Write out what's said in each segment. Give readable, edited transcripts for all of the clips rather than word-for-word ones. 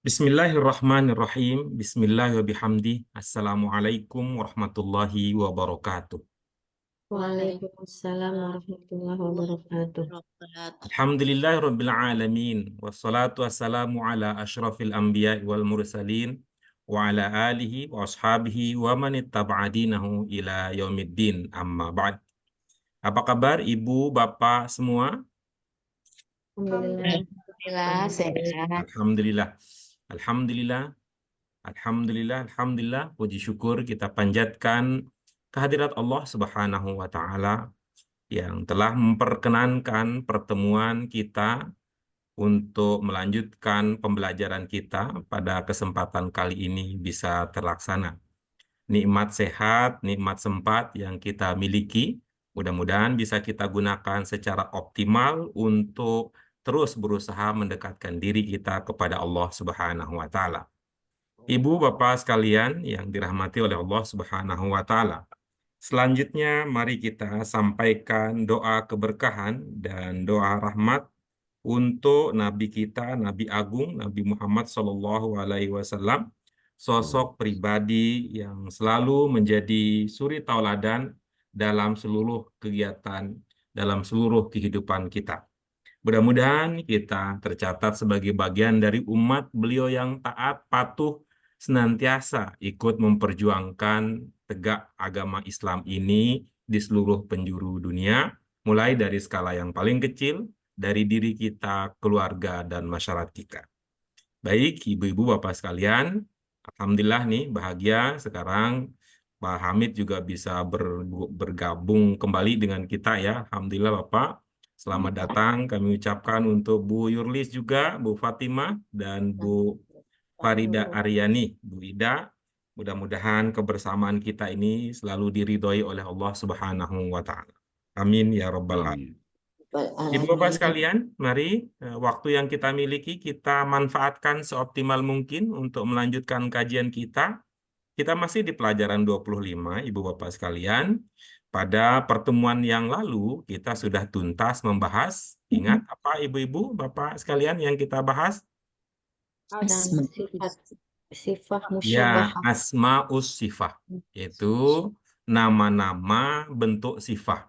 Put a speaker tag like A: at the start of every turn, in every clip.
A: Bismillahirrahmanirrahim. Bismillahirrahmanirrahim. Assalamualaikum warahmatullahi wabarakatuh.
B: Waalaikumsalam warahmatullahi wabarakatuh.
A: Alhamdulillahirabbil alamin. Wassalatu wassalamu ala asyrafil anbiya wal mursalin wa ala alihi wa ashabihi wa man ittaba'a dinahu ila yaumiddin. Amma ba'd. Apa kabar Ibu, Bapak semua?
B: Alhamdulillah.
C: Alhamdulillah sehat.
A: Alhamdulillah. Alhamdulillah. Alhamdulillah, alhamdulillah, puji syukur kita panjatkan kehadirat Allah Subhanahu wa taala yang telah memperkenankan pertemuan kita untuk melanjutkan pembelajaran kita pada kesempatan kali ini bisa terlaksana. Nikmat sehat, nikmat sempat yang kita miliki, mudah-mudahan bisa kita gunakan secara optimal untuk terus berusaha mendekatkan diri kita kepada Allah Subhanahu wa taala. Ibu, Bapak sekalian yang dirahmati oleh Allah Subhanahu wa taala. Selanjutnya mari kita sampaikan doa keberkahan dan doa rahmat untuk Nabi kita, Nabi Agung, Nabi Muhammad SAW, sosok pribadi yang selalu menjadi suri tauladan dalam seluruh kegiatan, dalam seluruh kehidupan kita. Mudah-mudahan kita tercatat sebagai bagian dari umat beliau yang taat, patuh, senantiasa ikut memperjuangkan tegak agama Islam ini di seluruh penjuru dunia, mulai dari skala yang paling kecil, dari diri kita, keluarga, dan masyarakat kita. Baik, ibu-ibu, bapak sekalian, alhamdulillah nih bahagia sekarang Pak Hamid juga bisa bergabung kembali dengan kita ya. Alhamdulillah Bapak. Selamat datang kami ucapkan untuk Bu Yurlis juga, Bu Fatimah, dan Bu Farida Aryani, Bu Ida. Mudah-mudahan kebersamaan kita ini selalu diridhoi oleh Allah Subhanahu wa taala. Amin ya rabbal alamin. Ibu Bapak sekalian, mari waktu yang kita miliki kita manfaatkan seoptimal mungkin untuk melanjutkan kajian kita. Kita masih di pelajaran 25, Ibu Bapak sekalian. Pada pertemuan yang lalu kita sudah tuntas membahas, ingat apa Ibu-Ibu Bapak sekalian yang kita bahas?
B: Sifat
A: Ya,
B: musyabah.
A: asma'us sifah, yaitu nama-nama bentuk sifat.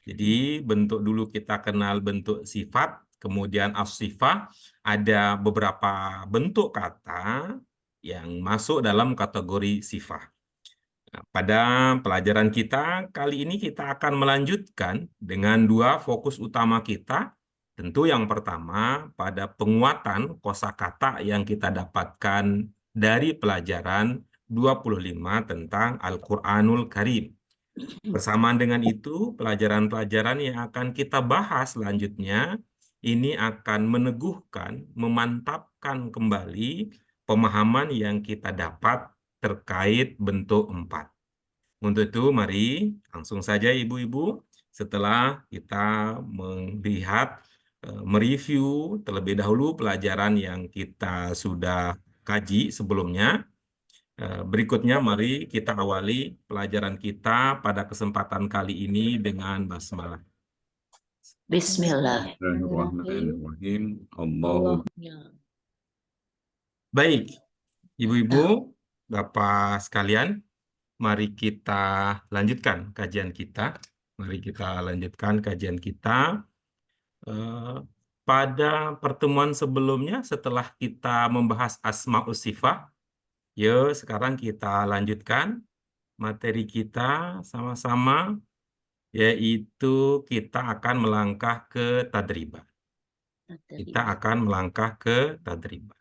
A: Jadi bentuk dulu kita kenal bentuk sifat, kemudian as-sifah, ada beberapa bentuk kata yang masuk dalam kategori sifat. Nah, pada pelajaran kita kali ini kita akan melanjutkan dengan dua fokus utama kita. Tentu yang pertama pada penguatan kosakata yang kita dapatkan dari pelajaran 25 tentang Al-Qur'anul Karim. Bersamaan dengan itu, pelajaran-pelajaran yang akan kita bahas selanjutnya ini akan meneguhkan, memantapkan kembali pemahaman yang kita dapat terkait bentuk 4. Untuk itu, mari langsung saja Ibu-Ibu, setelah kita melihat, mereview terlebih dahulu pelajaran yang kita sudah kaji sebelumnya. Berikutnya, mari kita awali pelajaran kita pada kesempatan kali ini dengan basmalah.
C: Bismillahirrahmanirrahim.
A: Baik, Ibu-Ibu, Bapak sekalian, mari kita lanjutkan kajian kita. Mari kita lanjutkan kajian kita. Pada pertemuan sebelumnya, setelah kita membahas asma'us sifah, yuk sekarang kita lanjutkan materi kita sama-sama, yaitu kita akan melangkah ke tadriban. Kita akan melangkah ke tadriban.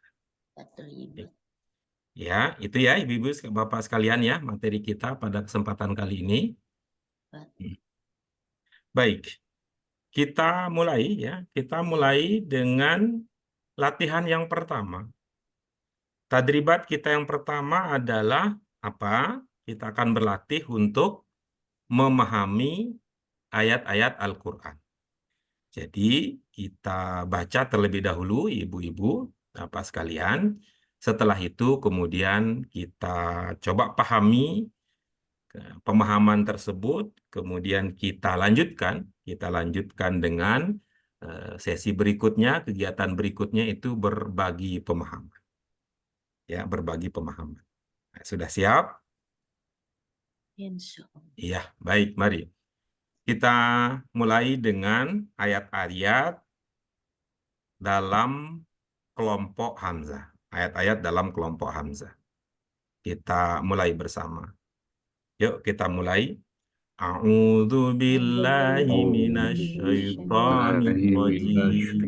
A: Ya, itu ya Ibu-Ibu Bapak sekalian ya materi kita pada kesempatan kali ini. Baik, kita mulai ya. Kita mulai dengan latihan yang pertama. Tadribat kita yang pertama adalah apa? Kita akan berlatih untuk memahami ayat-ayat Al-Qur'an. Jadi kita baca terlebih dahulu Ibu-Ibu, Bapak sekalian. Setelah itu kemudian kita coba pahami pemahaman tersebut, kemudian kita lanjutkan dengan sesi berikutnya, kegiatan berikutnya itu berbagi pemahaman. ya berbagi pemahaman. Nah, sudah siap?
B: Insya Allah.
A: Iya, baik, mari. Kita mulai dengan ayat-ayat dalam kelompok Hamzah. Ayat-ayat dalam kelompok Hamzah. Kita mulai bersama. Yuk, kita mulai. A'udzu billahi minasyaitonir rajim.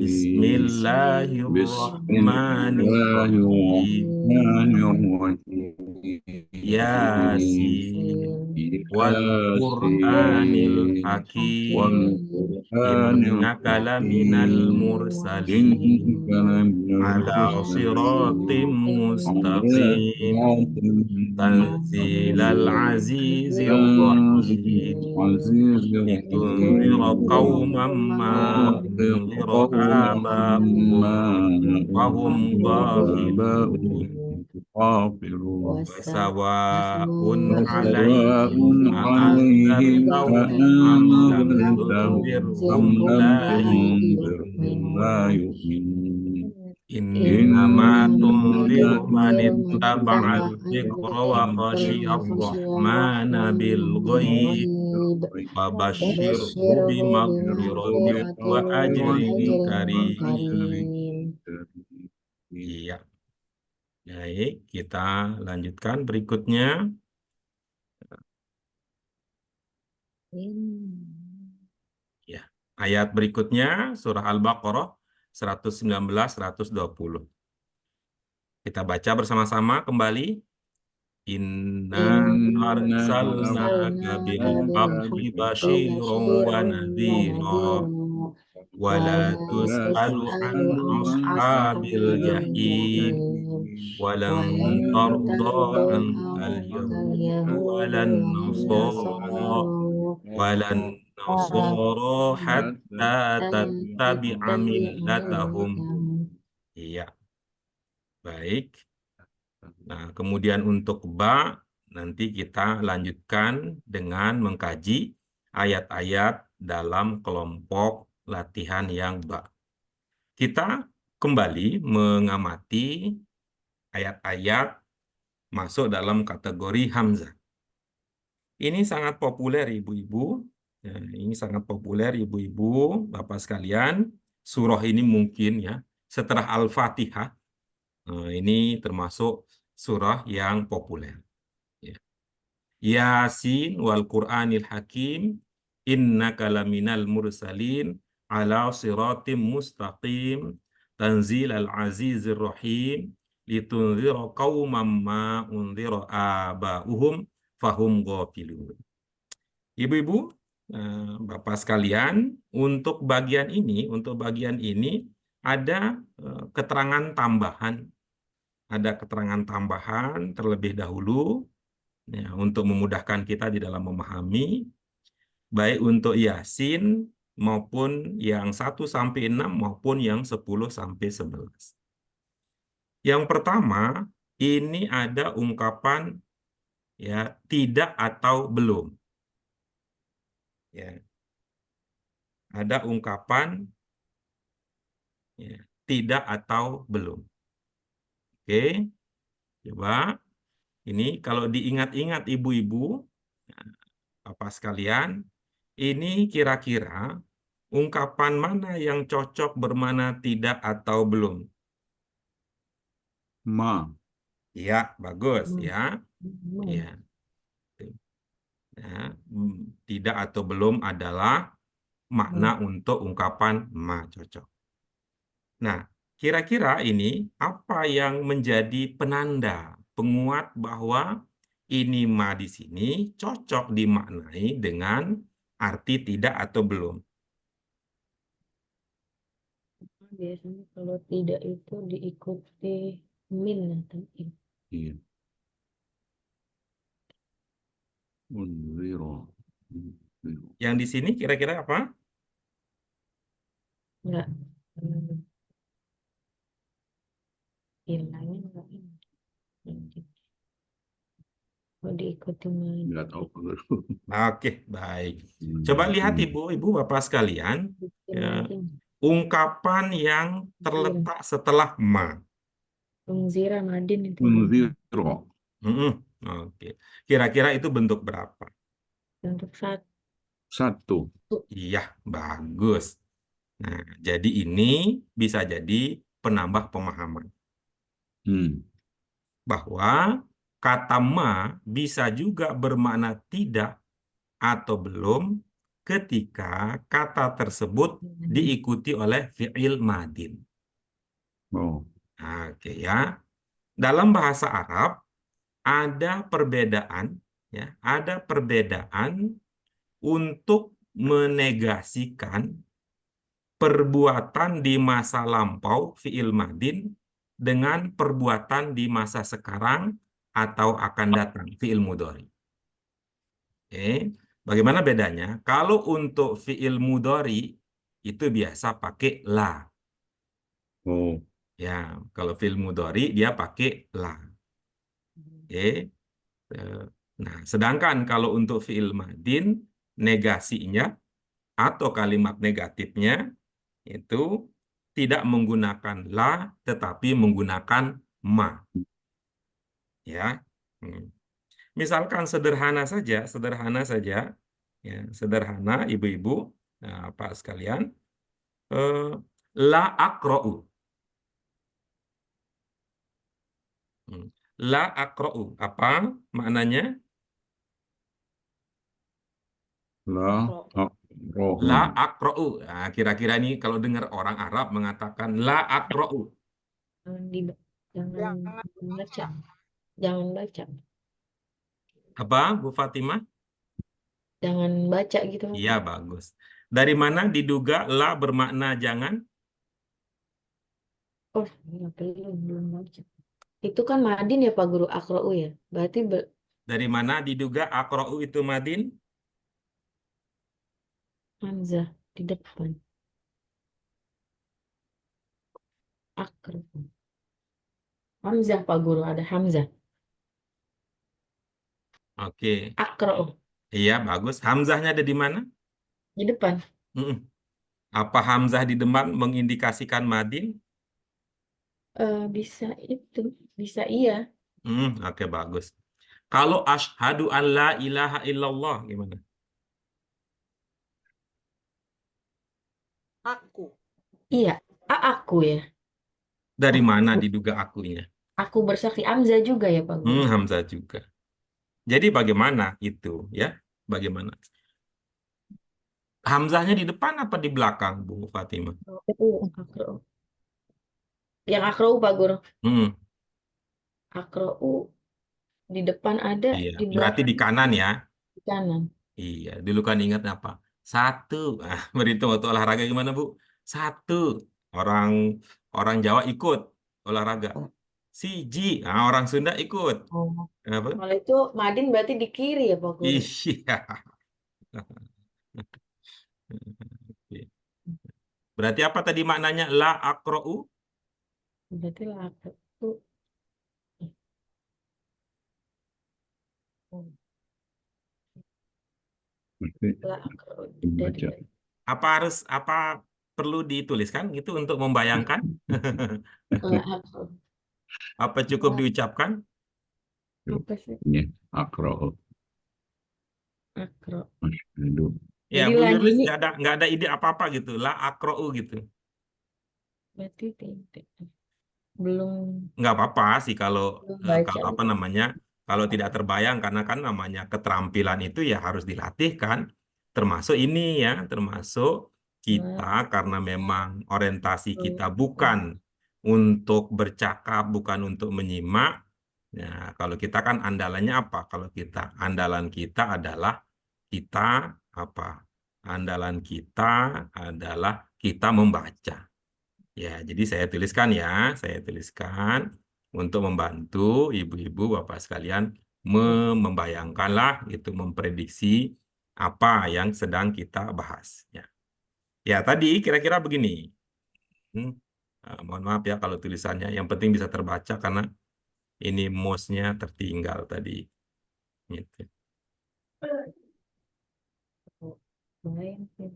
A: Bismillahirrahmanirrahim. Yasin wal Qur'anil Hakim. Innaka laminal mursalin ala siratim mustaqim. Tanzilal azizir rahim. Litunzira qauman ma unzira aba'uhum wahum ghafilun. Wasawa'un alaihim a'anzartahum am lam tunzirhum la yu'minun. Innama tunziru man ittaba'al dzikra wa khashiyar rahmana bil ghaib wa basyirhu bimaghfiratin wa ajrin karim. Iya. Baik, kita lanjutkan berikutnya. Ya, ayat berikutnya surah Al-Baqarah 119-120. Kita baca bersama-sama kembali. Inna arsalnaka bil haqqi basyiran wa nadhira wa la tus'alu an ashabil jahim wa lan tarda ankal yahudu walan nasara hatta tattabi'a millatahum. Iya. Baik. Nah, kemudian untuk ba, nanti kita lanjutkan dengan mengkaji ayat-ayat dalam kelompok latihan yang ba. Kita kembali mengamati ayat-ayat masuk dalam kategori Hamzah. Ini sangat populer ibu-ibu. Ya, ini sangat populer ibu-ibu, bapak sekalian. Surah ini mungkin ya, setelah Al-Fatihah, ini termasuk surah yang populer. Ya. Yasin wal Qur'anil Hakim, innaka laminal mursalin ala siratim mustaqim, tanzilal azizir rahim, litunzira qauman ma unzira aba'uhum fahum ghafilun. Ibu-ibu, bapak sekalian, untuk bagian ini ada keterangan tambahan. Ada keterangan tambahan terlebih dahulu ya, untuk memudahkan kita di dalam memahami, baik untuk Yasin maupun yang 1-6 maupun yang 10-11. Yang pertama, ini ada ungkapan ya tidak atau belum. Ya. Ada ungkapan ya, tidak atau belum. Oke, coba ini kalau diingat-ingat ibu-ibu, bapak sekalian, ini kira-kira ungkapan mana yang cocok bermana tidak atau belum?
C: Ma.
A: Ya, bagus ya. Ya. Ya, tidak atau belum adalah makna untuk ungkapan ma cocok. Nah, kira-kira ini apa yang menjadi penanda penguat bahwa ini ma di sini cocok dimaknai dengan arti tidak atau belum?
B: Biasanya kalau tidak itu diikuti min atau in.
C: Iya.
A: Yang di sini kira-kira apa?
B: Enggak. Ilahnya enggak ini. Kalau diikuti min.
C: Nggak tahu.
A: Oke, baik. Coba lihat ibu-ibu bapak sekalian, ya, ungkapan yang terletak setelah ma.
B: Unzira madin itu
C: Munziro.
A: Oke. Kira-kira itu bentuk berapa?
B: bentuk satu.
C: Satu.
A: Iya, bagus. Nah, jadi ini bisa jadi penambah pemahaman
C: Hmm.
A: bahwa kata ma bisa juga bermakna tidak atau belum ketika kata tersebut diikuti oleh fi'il madin.
C: Oh.
A: Oke ya. Dalam bahasa Arab ada perbedaan ya, ada perbedaan untuk menegasikan perbuatan di masa lampau fi'il madin dengan perbuatan di masa sekarang atau akan datang fi'il mudhari. Oke. Bagaimana bedanya? Kalau untuk fi'il mudhari itu biasa pakai la.
C: Oh.
A: Ya, kalau fi'il mudhari dia pakai la. Oke. Eh, Nah, sedangkan kalau untuk fi'il madin negasinya atau kalimat negatifnya itu tidak menggunakan la tetapi menggunakan ma. Ya. Hmm. Misalkan sederhana saja, ya, sederhana ibu-ibu, nah, Pak sekalian, eh, la akra'u. Hmm. La akra'u, apa maknanya?
C: La
A: La
C: akrohu.
A: akra'u. Nah, kira-kira ini kalau dengar orang Arab mengatakan la akra'u.
B: Jangan di jangan baca. Jangan baca.
A: Apa, Bu Fatimah?
B: Jangan baca gitu.
A: Iya, bagus. Dari mana diduga la bermakna jangan?
B: Oh, ya, belum baca. Itu kan madin ya Pak Guru akrou ya. Berarti
A: Dari mana diduga akra'u itu madin?
B: hamzah di depan. Akrou. Hamzah Pak Guru ada hamzah.
A: Oke.
B: Akrou
A: Iya, bagus. Hamzahnya ada di mana?
B: di depan.
A: Mm-mm. Apa hamzah di depan mengindikasikan madin?
B: Bisa itu, bisa iya.
A: Oke, bagus. Kalau asyhadu an la ilaha illallah gimana?
D: Aku.
B: Iya, aku ya.
A: Dari mana
B: Aku.
A: diduga akunya?
B: Aku bersaksi hamzah juga ya Pak Guru.
A: Hamzah juga. Jadi bagaimana itu ya? Bagaimana? Hamzahnya di depan apa di belakang, Bu Fatimah?
B: Itu akrou. Yang akrou Pak Guru.
A: Hmm,
B: Akrou di depan ada,
A: iya.
B: di
A: Berarti
B: belakang
A: di kanan ya?
B: di kanan.
A: Iya. Dulu kan ingat apa? Satu. Berhitung waktu olahraga gimana, Bu? Satu. Orang orang Jawa ikut olahraga. Siji. Nah, orang Sunda ikut.
B: Oh.
A: Apa?
B: Kalau itu madin berarti di kiri ya Pak Guru.
A: Iya. Berarti apa tadi maknanya la akra'u?
B: Berarti lah akrou. Oh, lah akrou dari
C: Baca.
A: Apa perlu dituliskan gitu untuk membayangkan?
B: lah akrou.
A: Apa cukup diucapkan?
B: Apa sih
C: Ya, akrohu.
B: akrou?
C: Asyhadu.
A: Ya,
B: Jadi
A: Bu
B: lagi
A: Yurlis
B: ini
A: nggak ada ide apa-apa gitu. La akra'u gitu.
B: berarti tidak. Belum
A: Nggak apa-apa sih kalau
B: baca
A: kalau apa
B: gitu.
A: namanya kalau tidak terbayang karena kan namanya keterampilan itu ya harus dilatih kan. Termasuk ini ya, termasuk kita
B: Lah,
A: karena memang orientasi kita
B: akrou.
A: bukan untuk bercakap, bukan untuk menyimak. Nah, kalau kita kan andalannya apa? Kalau kita andalan kita adalah kita apa? Andalan kita adalah kita membaca. Ya, jadi saya tuliskan untuk membantu ibu-ibu, bapak sekalian membayangkanlah itu memprediksi apa yang sedang kita bahas. Ya, ya tadi kira-kira begini. Hmm, mohon maaf ya kalau tulisannya, yang penting bisa terbaca karena ini mouse-nya tertinggal tadi. Gitu.
B: Bayang sih.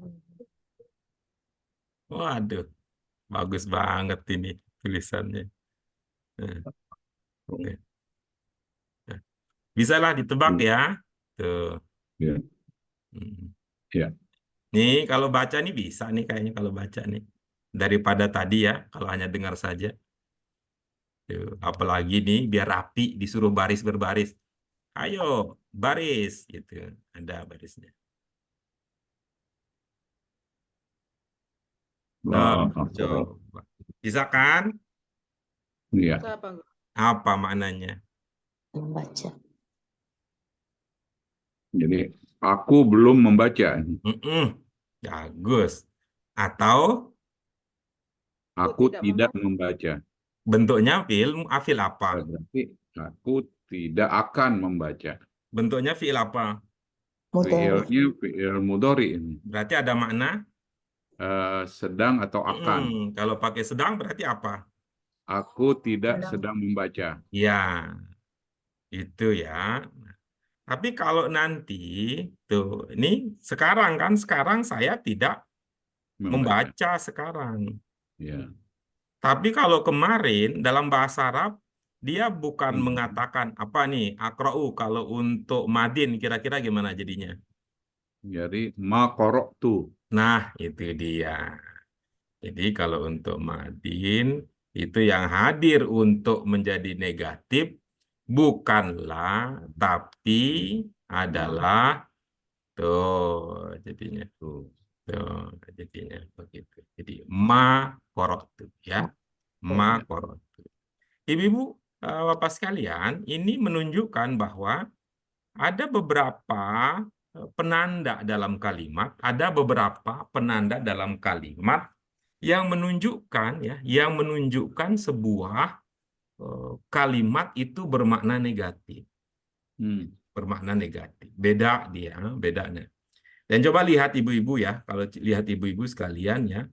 A: Waduh, bagus banget ini tulisannya. Eh, oke. Nah, bisalah ditebak ya. Tuh.
C: Ya.
A: Hmm.
C: Ya.
A: Nih kalau baca nih bisa nih kayaknya kalau baca nih. Daripada tadi ya, kalau hanya dengar saja. Tuh. Apalagi nih biar rapi disuruh baris berbaris. Ayo, baris gitu. Ada barisnya. Nah,
C: La aqra.
A: coba. Bisa kan?
C: Ya.
B: Itu apa, Guru?
A: Apa maknanya?
B: Membaca.
C: Jadi aku belum membaca.
A: Mm-mm. Bagus. Atau
C: Aku tidak membaca.
A: bentuknya fiil apa?
C: Berarti aku tidak akan membaca.
A: Bentuknya fiil apa?
B: Mudhari.
C: Fiilnya fiil mudhari ini.
A: Berarti ada makna.
C: Sedang atau akan.
A: Kalau pakai sedang berarti apa?
C: Aku tidak
B: Sedang.
C: sedang membaca.
A: Ya, itu ya. Tapi kalau nanti tuh, ini sekarang kan, sekarang saya tidak
C: Membaca.
A: membaca sekarang.
C: Ya.
A: Tapi kalau kemarin dalam bahasa Arab dia bukan
C: Hmm.
A: mengatakan apa nih akra'u kalau untuk madin kira-kira gimana jadinya?
C: Jadi ma qara'tu.
A: Nah, itu dia. Jadi kalau untuk madin itu yang hadir untuk menjadi negatif bukanlah tapi adalah tuh jadinya
C: Tuh.
A: tuh jadinya begitu. Jadi ma qara'tu ya. Ma
C: Ya.
A: qara'tu. Ibu-ibu, Bapak sekalian, ini menunjukkan bahwa ada beberapa penanda dalam kalimat, ada beberapa penanda dalam kalimat yang menunjukkan ya, yang menunjukkan sebuah kalimat itu bermakna negatif,
C: Hmm.
A: bermakna negatif. Beda dia, bedanya. Dan coba lihat ibu-ibu ya, kalau lihat ibu-ibu sekalian ya,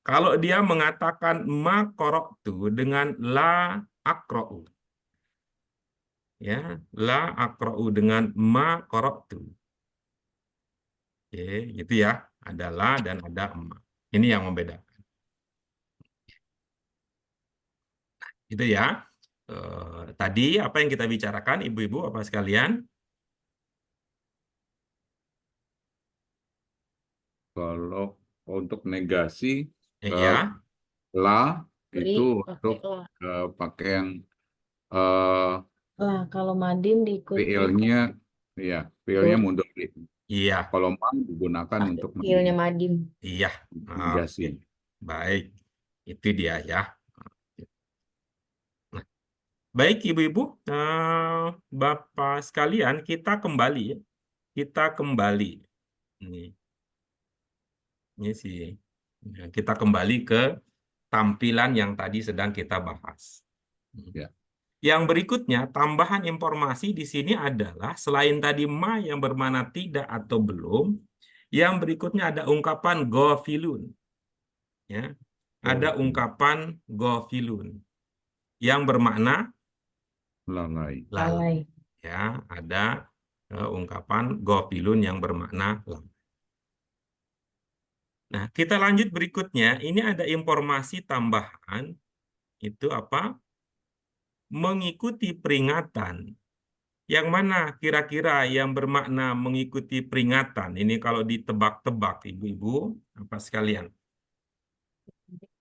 A: kalau dia mengatakan ma qara'tu dengan la aqra'u ya la aqra'u dengan ma qara'tu. Oke, gitu ya. Ada la dan ada ma. Ini yang membedakan. Itu ya. Tadi apa yang kita bicarakan ibu-ibu apa sekalian?
C: Kalau untuk negasi eh,
A: Ya,
C: la
B: Beri
C: itu
B: pakai
C: untuk
B: lah.
C: pakai yang eh,
B: Lah, kalau madin diikuti
C: fiilnya ya fiilnya
B: mundur,
C: mundur.
A: iya,
C: Kalau ma digunakan
B: pakai
C: untuk
B: fiilnya madin.
A: iya. Oke,
C: negasi.
A: baik. Itu dia ya. Nah, baik ibu-ibu, Bapak sekalian, kita kembali ya. Kita kembali. Ini sih. Nah, kita kembali ke tampilan yang tadi sedang kita bahas.
C: Ya.
A: Yang berikutnya, tambahan informasi di sini adalah selain tadi ma yang bermakna tidak atau belum, yang berikutnya ada ungkapan gofilun. Ya. Ada
C: Oh,
A: ungkapan gofilun yang bermakna
C: lalai.
A: lalai.
B: Lalai.
A: Ya, ada ungkapan gofilun yang bermakna lalai. Nah, kita lanjut berikutnya. Ini ada informasi tambahan. Itu apa? Mengikuti peringatan. Yang mana kira-kira yang bermakna mengikuti peringatan? Ini kalau ditebak-tebak, ibu-ibu, apa sekalian?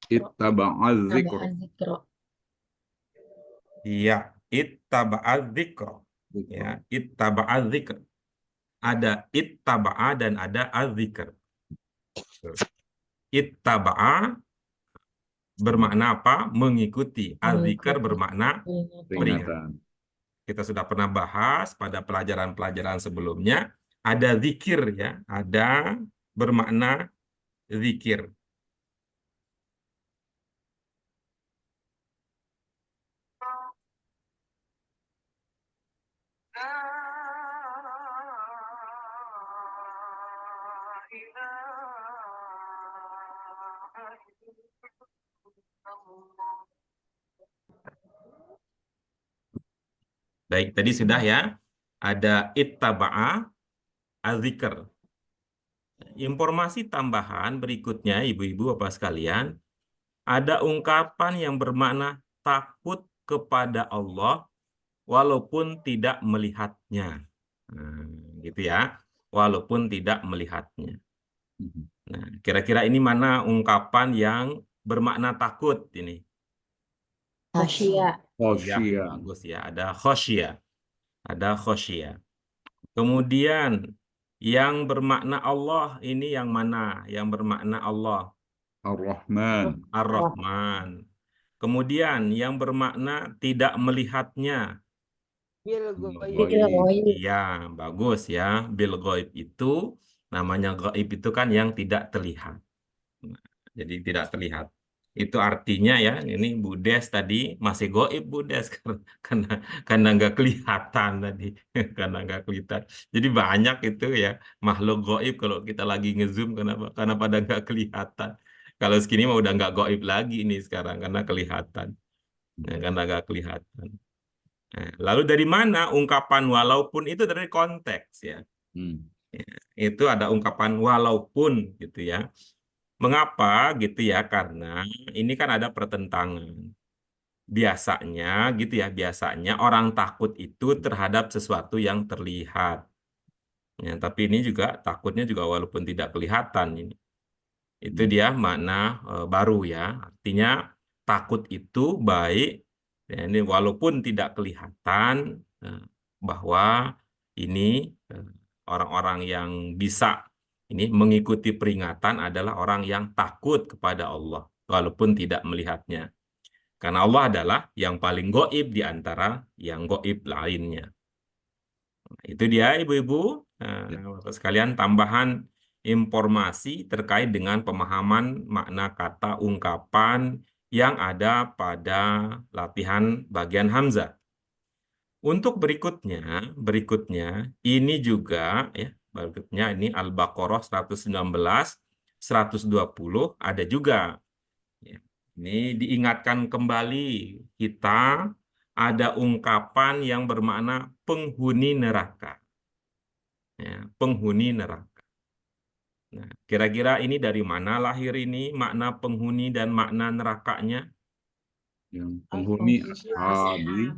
C: Ittaba'az zikr.
B: Tambahan zikro.
A: Iya, ittaba'adz dzikra. Ya, ittaba'adz dzikr. Ada ittaba'a dan ada adzikr. Ittaba'a bermakna apa? Mengikuti. Adzikr
B: Mengikuti
A: bermakna
B: peringatan.
A: peringat.
C: Peringatan.
A: Kita sudah pernah bahas pada pelajaran-pelajaran sebelumnya. Ada zikir ya, ada bermakna zikir. Baik, tadi sudah ya. Ada ittaba'a adzikr. Informasi tambahan berikutnya, ibu-ibu, bapak sekalian, ada ungkapan yang bermakna takut kepada Allah walaupun tidak melihatnya. Nah, gitu ya. Walaupun tidak melihatnya. Nah, kira-kira ini mana ungkapan yang bermakna takut ini?
B: Khosya.
A: Iya,
C: Khosyia.
A: bagus ya. Ada khosyia. Ada khosyia. Kemudian yang bermakna Allah ini yang mana? Yang bermakna Allah.
C: Ar-Rahman.
A: Ar-Rahman. Kemudian yang bermakna tidak melihatnya.
C: Al-Ghaib.
A: Iya, bagus ya. Bil ghaib itu namanya gaib itu kan yang tidak terlihat. Nah, jadi tidak terlihat. Itu artinya ya, ini Budes tadi masih goib Budes karena nggak kelihatan tadi, karena nggak kelihatan. Jadi banyak itu ya makhluk goib kalau kita lagi ngezoom kenapa? Karena pada nggak kelihatan. Kalau segini mah udah nggak goib lagi ini sekarang karena kelihatan, nah, karena nggak kelihatan. Nah, lalu dari mana ungkapan walaupun itu dari konteks ya.
C: Hmm.
A: Itu ada ungkapan walaupun gitu ya. Mengapa gitu ya? Karena ini kan ada pertentangan. Biasanya gitu ya, biasanya orang takut itu terhadap sesuatu yang terlihat. Ya, tapi ini juga takutnya juga walaupun tidak kelihatan ini. Itu dia makna baru ya. Artinya takut itu baik ya, ini walaupun tidak kelihatan bahwa ini eh, orang-orang yang bisa ini mengikuti peringatan adalah orang yang takut kepada Allah walaupun tidak melihatnya. Karena Allah adalah yang paling goib di antara yang goib lainnya. Nah, itu dia ibu-ibu.
C: Ya.
A: Bapak sekalian tambahan informasi terkait dengan pemahaman makna kata ungkapan yang ada pada latihan bagian Hamzah. Untuk berikutnya ini juga ya, berikutnya ini Al-Baqarah 119, 120 ada juga. Ya. Ini diingatkan kembali kita ada ungkapan yang bermakna penghuni neraka. Ya, penghuni neraka. Nah, kira-kira ini dari mana lahir ini makna penghuni dan makna nerakanya?
C: Yang penghuni ashabi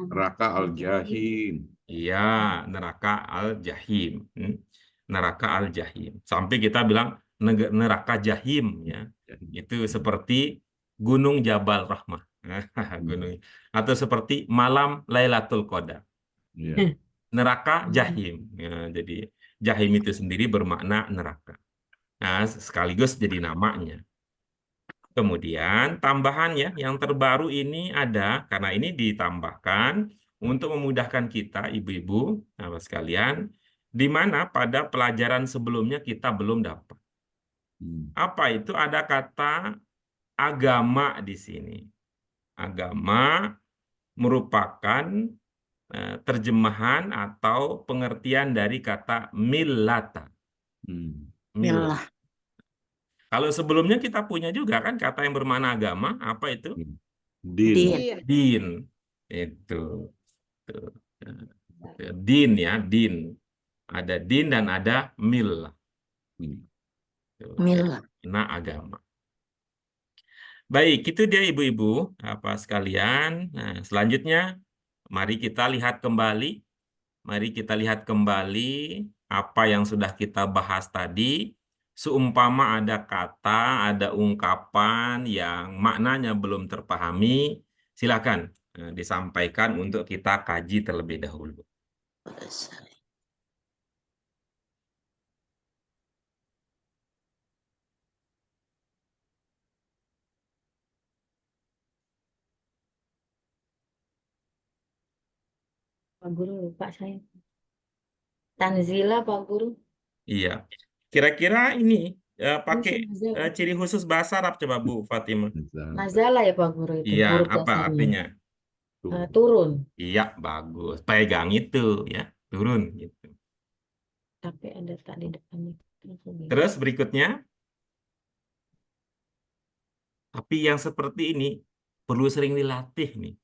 C: neraka al-jahim.
A: Iya, neraka al-jahim. Neraka al-jahim. Sampai kita bilang neraka jahim ya. Itu seperti Gunung Jabal Rahmah. Gunung. Atau seperti malam Lailatul Qadar.
C: Ya.
A: Neraka jahim. Ya, jadi jahim itu sendiri bermakna neraka. Nah, sekaligus jadi namanya. Kemudian tambahan ya, yang terbaru ini ada, karena ini ditambahkan untuk memudahkan kita, ibu-ibu, Bapak sekalian, di mana pada pelajaran sebelumnya kita belum dapat. Apa itu? Ada kata agama di sini. Agama merupakan terjemahan atau pengertian dari kata millata. Millah. Kalau sebelumnya kita punya juga kan kata yang bermakna agama, apa itu?
C: Din.
A: Din. Itu. Tuh. Din ya, din. Ada din dan ada millah.
B: Millah.
A: Nah, agama. Baik, itu dia ibu-ibu apa sekalian. Nah, selanjutnya mari kita lihat kembali. Mari kita lihat kembali apa yang sudah kita bahas tadi. Seumpama ada kata, ada ungkapan yang maknanya belum terpahami, silakan disampaikan untuk kita kaji terlebih dahulu.
B: Pak Guru lupa saya. Tanzila Pak Guru.
A: Iya. Kira-kira ini pakai
B: Nazalah.
A: ciri khusus bahasa Arab coba Bu Fatimah.
B: Nazalah ya Pak Guru itu
A: Iya,
B: huruf
A: apa
B: dasarnya.
A: artinya?
B: Turun.
A: Iya, bagus. Pegang itu ya, turun gitu.
B: Tapi ada tak di depannya.
A: Terus berikutnya, tapi yang seperti ini perlu sering dilatih nih.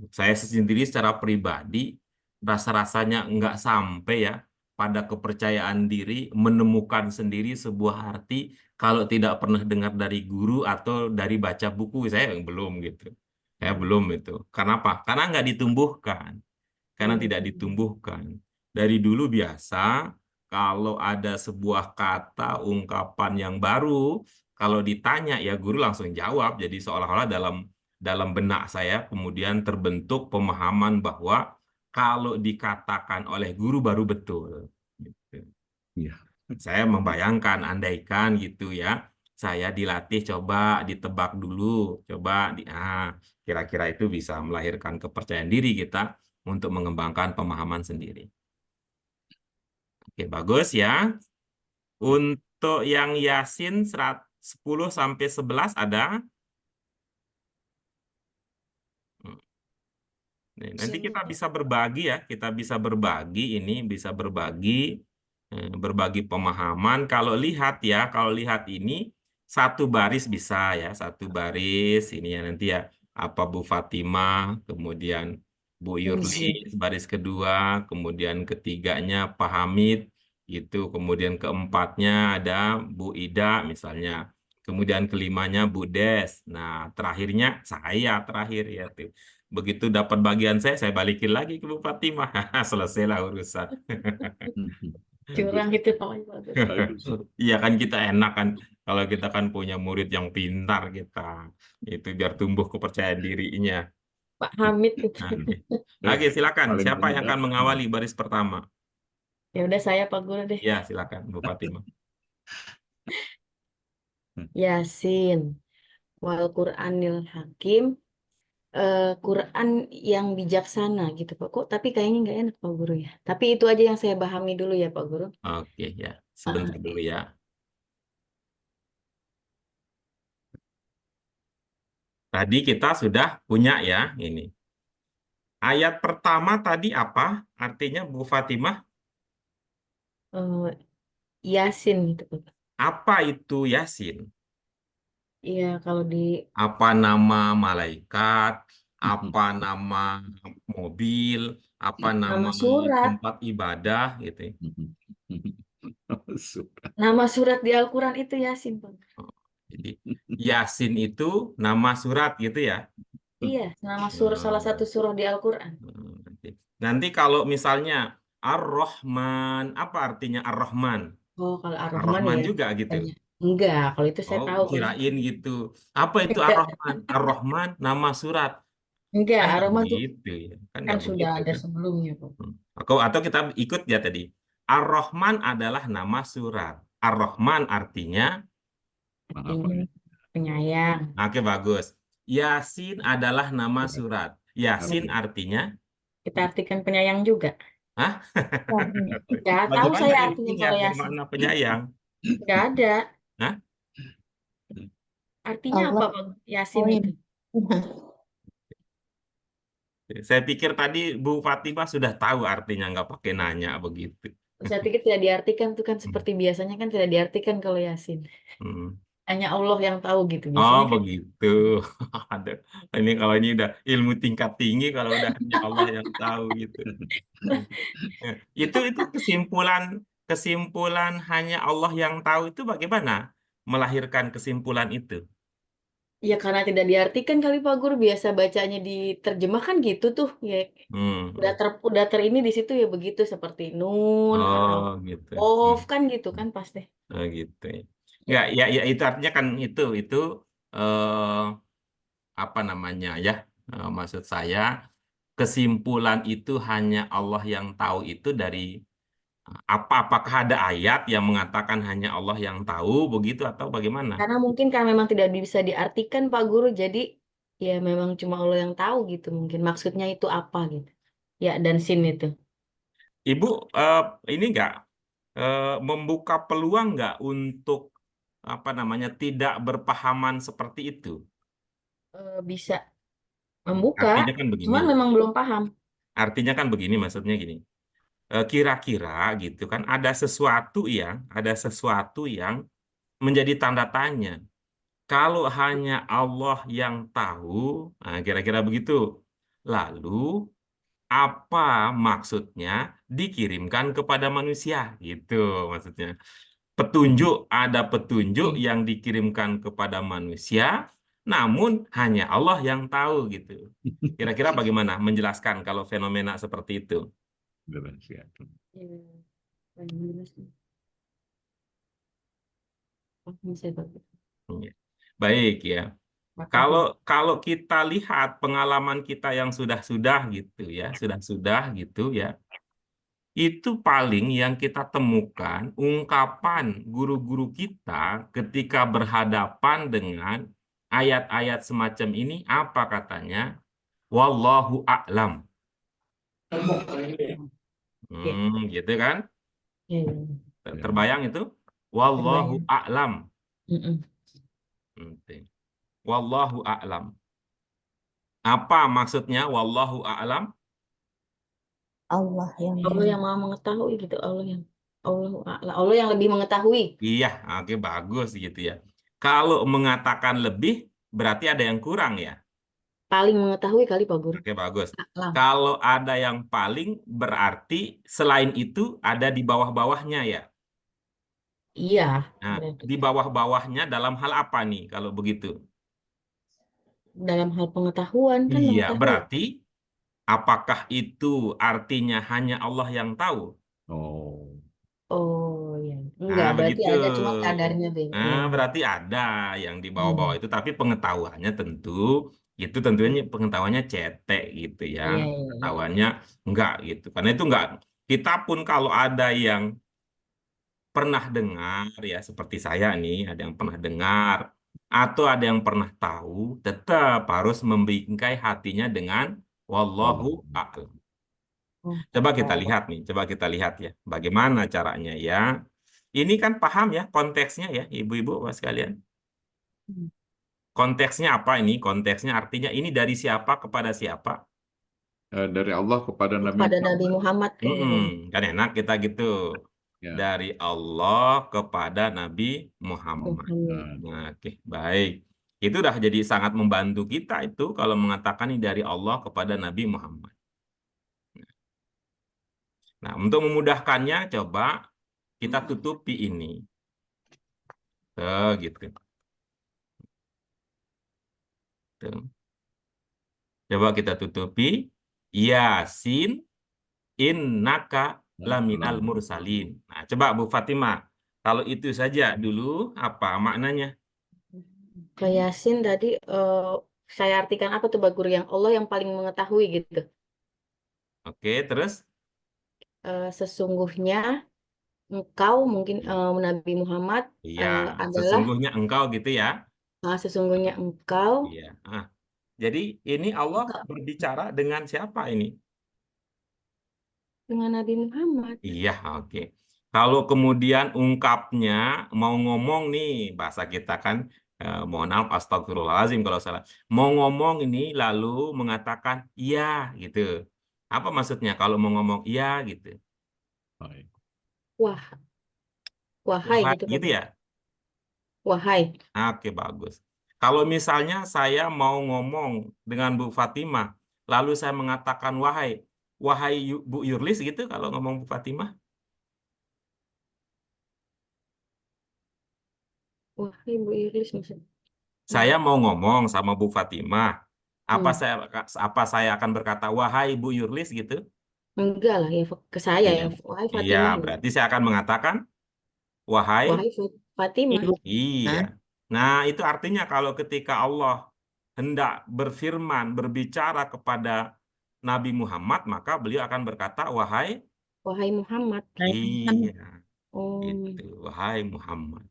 A: Saya sendiri secara pribadi rasa-rasanya nggak sampai ya pada kepercayaan diri menemukan sendiri sebuah arti kalau tidak pernah dengar dari guru atau dari baca buku saya yang belum gitu. Saya belum itu. Karena apa? Karena nggak ditumbuhkan. Karena tidak
B: Hmm.
A: ditumbuhkan. Dari dulu biasa, kalau ada sebuah kata, ungkapan yang baru, kalau ditanya ya guru langsung jawab. Jadi seolah-olah dalam dalam benak saya kemudian terbentuk pemahaman bahwa kalau dikatakan oleh guru baru betul. Gitu.
C: Iya.
A: Saya membayangkan, andaikan gitu ya, saya dilatih coba ditebak dulu, coba kira-kira itu bisa melahirkan kepercayaan diri kita untuk mengembangkan pemahaman sendiri. Oke, bagus ya. Untuk yang Yasin 10 sampai 11 ada. Hmm, Nanti kita bisa berbagi ya, kita bisa berbagi ini, bisa berbagi pemahaman. Kalau lihat ini satu baris bisa ya, satu baris ini ya nanti ya apa Bu Fatimah, kemudian Bu Yurli,
B: Bisa.
A: baris kedua, kemudian ketiganya Pak Hamid, gitu, kemudian keempatnya ada Bu Ida misalnya, kemudian kelimanya Bu Des, nah terakhirnya saya terakhir ya tuh. Begitu dapat bagian saya balikin lagi ke Bu Fatimah, selesailah urusan.
B: Curang
C: Bagus.
B: itu namanya bagus.
C: Bagus.
A: Iya kan kita enak kan kalau kita kan punya murid yang pintar kita itu biar tumbuh kepercayaan dirinya.
B: Pak Hamid itu.
A: Oke, Oke, silakan.
C: Paling
A: Siapa yang
C: tidak.
A: akan mengawali baris pertama?
B: Ya udah saya Pak Guru deh.
A: Ya, silakan Bu Fatimah.
B: Yasin. Wal Qur'anil Hakim. Quran yang bijaksana gitu Pak. Kok tapi kayaknya nggak enak Pak Guru ya. Tapi itu aja yang saya pahami dulu ya Pak Guru.
A: Oke, ya.
B: Ah,
A: Sebentar dulu ya. Tadi kita sudah punya ya ini. Ayat pertama tadi apa? Artinya Bu Fatimah,
B: eh, Yasin gitu Pak.
A: apa itu Yasin?
B: Iya kalau di
A: Apa nama malaikat, apa nama mobil, apa nama
B: nama surat,
A: tempat ibadah gitu.
C: Sudah.
B: nama surat di Al-Quran itu Yasin Pak.
A: Oh, jadi Yasin itu nama surat gitu ya.
B: Iya, nama surah salah
A: Hmm,
B: satu surah di Al-Quran.
A: nanti. Nanti kalau misalnya Ar-Rahman, apa artinya Ar-Rahman?
B: Oh, kalau Ar-Rahman
A: Ar-Rahman
B: ya.
A: juga gitu.
B: Tanya. Enggak, kalau itu saya
A: Oh,
B: tahu kalau itu.
A: kirain gitu. Apa itu
B: Enggak,
A: Ar-Rahman? Ar-Rahman nama surat.
B: enggak,
A: Kan nggak
B: Ar-Rahman tuh
A: begitu ya. Kan
B: kan
A: nggak
B: sudah
A: begitu
B: ada
A: kan.
B: sebelumnya Pak.
A: Atau kita ikut ya tadi. Ar-Rahman adalah nama surat. Ar-Rahman artinya,
C: Apa
B: Artinya
C: ya?
B: penyayang.
A: oke bagus. Yasin adalah nama surat. Yasin
C: Oke.
A: artinya,
B: Kita artikan penyayang juga.
A: hah?
B: Oh, enggak, tahu
A: Bagaimana
B: saya artinya
A: ilmunya
B: kalau Yasin.
A: bermakna penyayang?
B: Enggak ada.
A: Hah?
B: Artinya
D: Allah
B: apa Pak Yasin
D: poin.
B: itu?
A: Saya pikir tadi Bu Fatimah sudah tahu artinya, nggak pakai nanya begitu.
B: Saya pikir tidak diartikan tuh kan
A: Hmm.
B: seperti biasanya kan tidak diartikan kalau Yasin.
A: Hmm.
B: Hanya Allah yang tahu gitu.
A: Oh
B: Biasanya kan
A: begitu. Ada. Ini kalau ini udah ilmu tingkat tinggi kalau udah hanya Allah yang tahu gitu. Itu kesimpulan kesimpulan hanya Allah yang tahu itu bagaimana melahirkan kesimpulan itu?
B: ya karena tidak diartikan kali Pak Guru biasa bacanya diterjemahkan gitu tuh ya
A: Hmm.
B: udah ter ini di situ ya begitu seperti nun atau
A: Oh gitu.
B: of
A: Hmm.
B: kan gitu kan pasti.
A: Oh gitu.
B: Ya,
A: Enggak, ya itu artinya kan itu eh, apa namanya ya? Maksud saya kesimpulan itu hanya Allah yang tahu itu dari apakah ada ayat yang mengatakan hanya Allah yang tahu begitu atau bagaimana?
B: karena mungkin kan memang tidak bisa diartikan Pak Guru jadi ya memang cuma Allah yang tahu gitu mungkin maksudnya itu apa gitu. Ya dan sin itu.
A: Ibu ini enggak membuka peluang nggak untuk apa namanya tidak berpahaman seperti itu?
B: Bisa membuka,
A: Artinya kan begini.
B: cuman memang belum paham.
A: Artinya kan begini, maksudnya gini. Kira-kira gitu kan ada sesuatu yang menjadi tanda tanya. Kalau hanya Allah yang tahu, nah kira-kira begitu. Lalu apa maksudnya dikirimkan kepada manusia? Gitu maksudnya. Ada petunjuk yang dikirimkan kepada manusia, namun hanya Allah yang tahu gitu. Kira-kira bagaimana menjelaskan kalau fenomena seperti itu?
C: Rahasia.
B: Ya, jelas. Paham saya, Pak.
A: Iya. Baik ya.
B: Makasih.
A: Kalau kita lihat pengalaman kita yang sudah-sudah gitu ya, sudah-sudah gitu ya, itu paling yang kita temukan ungkapan guru-guru kita ketika berhadapan dengan ayat-ayat semacam ini apa katanya? Wallahu a'lam.
B: Ya,
A: Gitu kan?
B: ya,
A: Terbayang itu? Wallahu
B: terbayang.
A: a'lam.
B: Mm-mm.
A: Wallahu a'lam. Apa maksudnya wallahu a'lam?
B: Allah yang maha mengetahui gitu, Allah yang lebih mengetahui.
A: Iya, oke bagus gitu ya. Kalau mengatakan lebih berarti ada yang kurang ya.
B: Paling mengetahui kali Pak Guru.
A: Oke bagus.
B: Alam.
A: Kalau ada yang paling berarti selain itu ada di bawah-bawahnya ya.
B: Iya,
A: Nah,
B: berarti
A: di bawah-bawahnya dalam hal apa nih kalau begitu?
B: dalam hal pengetahuan kan
A: Iya,
B: mengetahui.
A: berarti apakah itu artinya hanya Allah yang tahu?
C: Oh,
B: Oh ya,
A: Nah,
B: enggak berarti
A: begitu.
B: ada cuma kadarnya beda.
A: Nah,
B: Iya, iya.
A: berarti ada yang di bawah-bawah
B: Hmm.
A: itu, tapi pengetahuannya itu tentunya pengetahuannya cetek gitu ya.
B: Iya, iya, iya.
A: Pengetahuannya enggak gitu. Karena itu enggak, kita pun kalau ada yang pernah dengar ya seperti saya nih, ada yang pernah dengar atau ada yang pernah tahu, tetap harus membingkai hatinya dengan wallahu
C: Allah.
A: a'lam.
B: Oh,
A: Coba kita lihat nih, coba kita lihat ya, bagaimana caranya ya. Ini kan paham ya konteksnya ya, ibu-ibu Bapak sekalian.
B: hmm.
A: Konteksnya apa ini? Konteksnya artinya ini dari siapa kepada siapa?
C: Dari Allah kepada Nabi
B: Kepada Nabi
C: Muhammad.
B: Muhammad
A: Mm-mm,
B: kayaknya.
A: kan enak kita gitu.
C: Ya.
A: Dari Allah kepada Nabi Muhammad.
B: Muhammad.
C: Nah,
A: Nah, oke, baik. Itu udah jadi sangat membantu kita itu kalau mengatakan ini dari Allah kepada Nabi Muhammad. Nah, untuk memudahkannya, coba kita tutupi ini. Gitu. Tuh. Coba kita tutupi. Yasin innaka laminal mursalin. Nah, coba Bu Fatimah. Kalau itu saja dulu, apa maknanya?
B: Ke Yasin tadi saya artikan apa tuh Pak Guru, yang Allah yang paling mengetahui gitu.
A: Oke, terus?
B: Sesungguhnya engkau mungkin Nabi Muhammad
A: Iya,
B: adalah
A: sesungguhnya engkau gitu ya.
B: sesungguhnya engkau
A: Iya. Jadi ini Allah
B: engkau
A: berbicara dengan siapa ini?
B: dengan Nabi Muhammad.
A: Iya, oke. Kalau kemudian ungkapnya mau ngomong nih, bahasa kita kan, mohon maaf, astagfirullahaladzim kalau salah. Mau ngomong ini lalu mengatakan iya gitu. Apa maksudnya kalau mau ngomong iya gitu?
C: baik.
B: Wah, wahai
A: Wahai
B: gitu Pak
A: gitu
B: Guru.
A: ya?
B: Wahai.
A: Oke, bagus. Kalau misalnya saya mau ngomong dengan Bu Fatimah, lalu saya mengatakan wahai, wahai Bu Yurlis gitu kalau ngomong Bu Fatimah.
B: Wahai Bu Iris maksudnya.
A: Saya mau ngomong sama Bu Fatimah. Apa
B: Hmm.
A: saya apa saya akan berkata wahai Bu Yurlis gitu?
B: Enggak lah ya ke saya
A: Iya.
B: ya. Wahai
A: Iya,
B: Fatimah enggak.
A: berarti saya akan mengatakan wahai.
B: Wahai Fatimah.
A: Iya.
B: Hah?
A: Nah, itu artinya kalau ketika Allah hendak berfirman, berbicara kepada Nabi Muhammad, maka beliau akan berkata wahai.
B: Wahai Muhammad.
A: Iya,
B: Oh,
A: itu wahai Muhammad.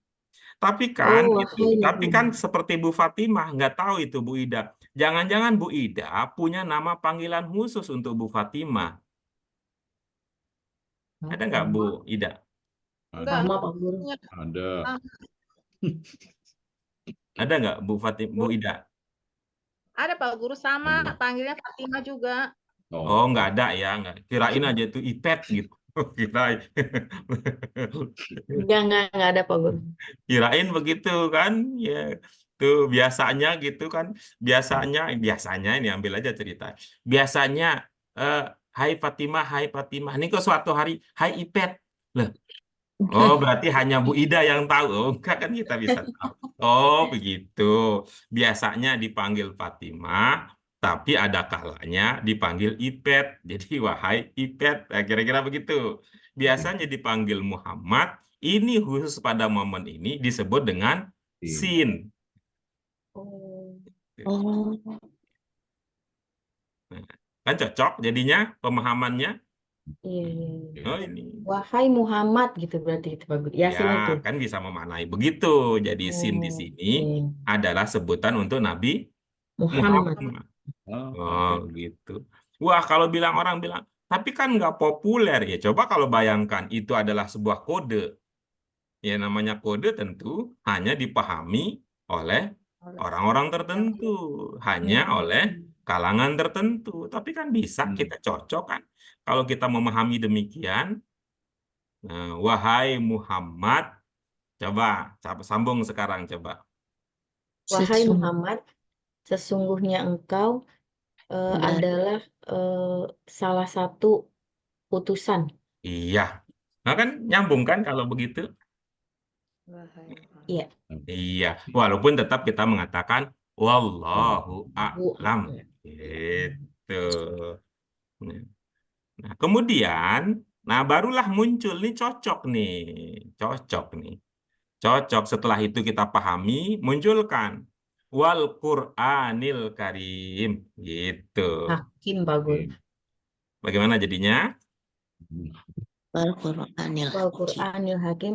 A: Tapi kan
B: oh
A: gitu,
B: wahai
A: tapi kan
B: Muhammad.
A: seperti Bu Fatimah nggak tahu itu Bu Ida. Jangan-jangan Bu Ida punya nama panggilan khusus untuk Bu Fatimah. Ada nggak Bu Ida?
D: Enggak,
B: Sama Pak Guru.
C: Ada.
A: Ada nggak Bu Ida?
D: ada Pak Guru sama,
C: Ada.
D: panggilnya Fatimah juga.
A: Oh, nggak ada ya, nggak. Kirain aja itu Ipet gitu. Kirain.
B: Enggak ada Pak Guru.
A: Kirain begitu kan? Ya, tuh biasanya gitu kan. Biasanya ini ambil aja cerita. Biasanya eh, Hai Fatimah, Hai Fatimah. Ini kok suatu hari Hai Ipet. Loh, Oh, berarti hanya Bu Ida yang tahu. Oh, enggak kan kita bisa tahu. Oh, begitu. Biasanya dipanggil Fatimah, tapi ada kalanya dipanggil Ipet. Jadi, wahai Ipet. Nah, kira-kira begitu. Biasanya dipanggil Muhammad. Ini khusus pada momen ini disebut dengan Sin.
B: Oh,
E: Oh,
A: Nah, kan cocok jadinya pemahamannya.
B: iya, iya, iya.
A: Oh, ini.
B: Wahai Muhammad gitu berarti itu bagus. Yasin
A: Ya,
B: itu.
A: kan bisa memaknai begitu. Jadi sin di
B: Oh,
A: sini
B: iya.
A: adalah sebutan untuk Nabi
B: Muhammad.
A: Muhammad.
C: Oh,
A: Oh,
C: oke.
A: gitu. Wah, kalau orang bilang, tapi kan nggak populer ya. Coba kalau bayangkan itu adalah sebuah kode. Ya, namanya kode tentu hanya dipahami oleh orang-orang tertentu, hanya oleh
B: Hmm.
A: kalangan tertentu. Tapi kan bisa kita cocok kan. Kalau kita memahami demikian, nah, wahai Muhammad, coba sambung sekarang coba.
B: Wahai
E: sesungguhnya
B: Muhammad, sesungguhnya engkau
E: adalah
B: adalah salah satu utusan.
A: Iya. Nah kan nyambung kan kalau begitu?
B: Iya.
A: Iya. Walaupun tetap kita mengatakan wallahu
B: Bu.
A: a'lam. Gitu. Nah, kemudian, nah barulah muncul nih cocok nih. Cocok nih. Cocok setelah itu kita pahami, munculkan wal Qur'anil Karim. Gitu.
B: Hakim bagus.
A: Bagaimana jadinya?
E: Al-Qur'anil
B: Wal
E: Hakim.
B: Qur'anil Hakim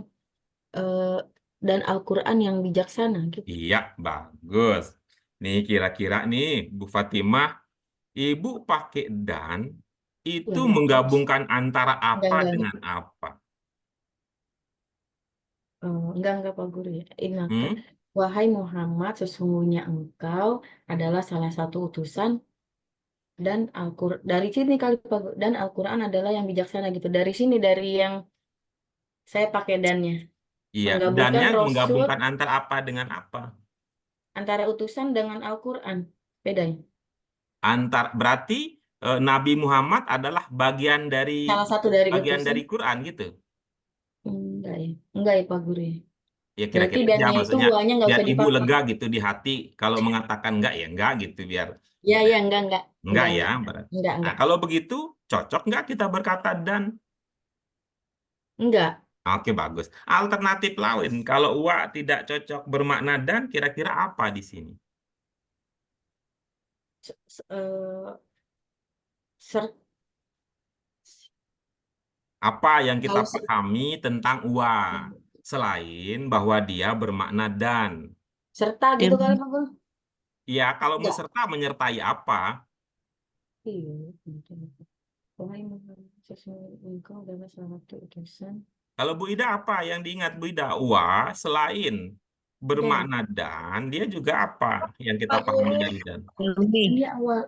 B: dan Al-Qur'an yang bijaksana gitu.
A: Iya, bagus. Nih kira-kira nih Bu Fatimah, Ibu pakai dan itu
B: Ya,
A: menggabungkan antara apa
B: enggak.
A: dengan apa?
B: Enggak Pak Guru ya. Ingat,
A: Hmm?
B: wahai Muhammad, sesungguhnya engkau adalah salah satu utusan dan Al-Qur'an dari sini kali Pak Guru. Dan Al-Qur'an adalah yang bijaksana gitu. Dari sini dari yang saya pakai dannya.
A: Iya,
B: Menggabungkan
A: dannya
B: Rasul
A: menggabungkan antara apa dengan apa?
B: antara utusan dengan Al-Qur'an. Bedanya.
A: Berarti Nabi Muhammad adalah bagian
B: Salah satu dari utusan.
A: Quran gitu.
B: Enggak ya. Enggak ya Pak Guru ya.
A: Ya
B: Berarti
A: kira-kira aja
B: dannya itu
A: maksudnya
B: uangnya nggak
A: biar
B: usah
A: Ibu
B: dipakai.
A: lega gitu di hati. Kalau mengatakan enggak ya enggak gitu biar
B: Ya,
A: biar
B: ya, enggak.
A: enggak ya berarti. Nah,
B: Enggak.
A: kalau begitu cocok enggak kita berkata dan?
B: Enggak.
A: Oke, bagus. Alternatif lain, kalau wa tidak cocok bermakna dan, kira-kira apa di sini?
B: Ser-
A: Apa yang kita
B: Kalau
A: pahami tentang wa, selain bahwa dia bermakna dan?
B: serta gitu kali Pak Guru.
A: Ya, kalau
B: Enggak.
A: serta menyertai apa?
B: Iya, betul. Wahai Muhammad, sesungguhnya engkau adalah salah satu utusan
A: Kalau Bu Ida apa yang diingat Bu Ida? Wa, selain
B: dan
A: bermakna dan, dia juga apa yang kita
D: Pak
A: pahami
D: Guru,
A: dari dan?
B: ini awal.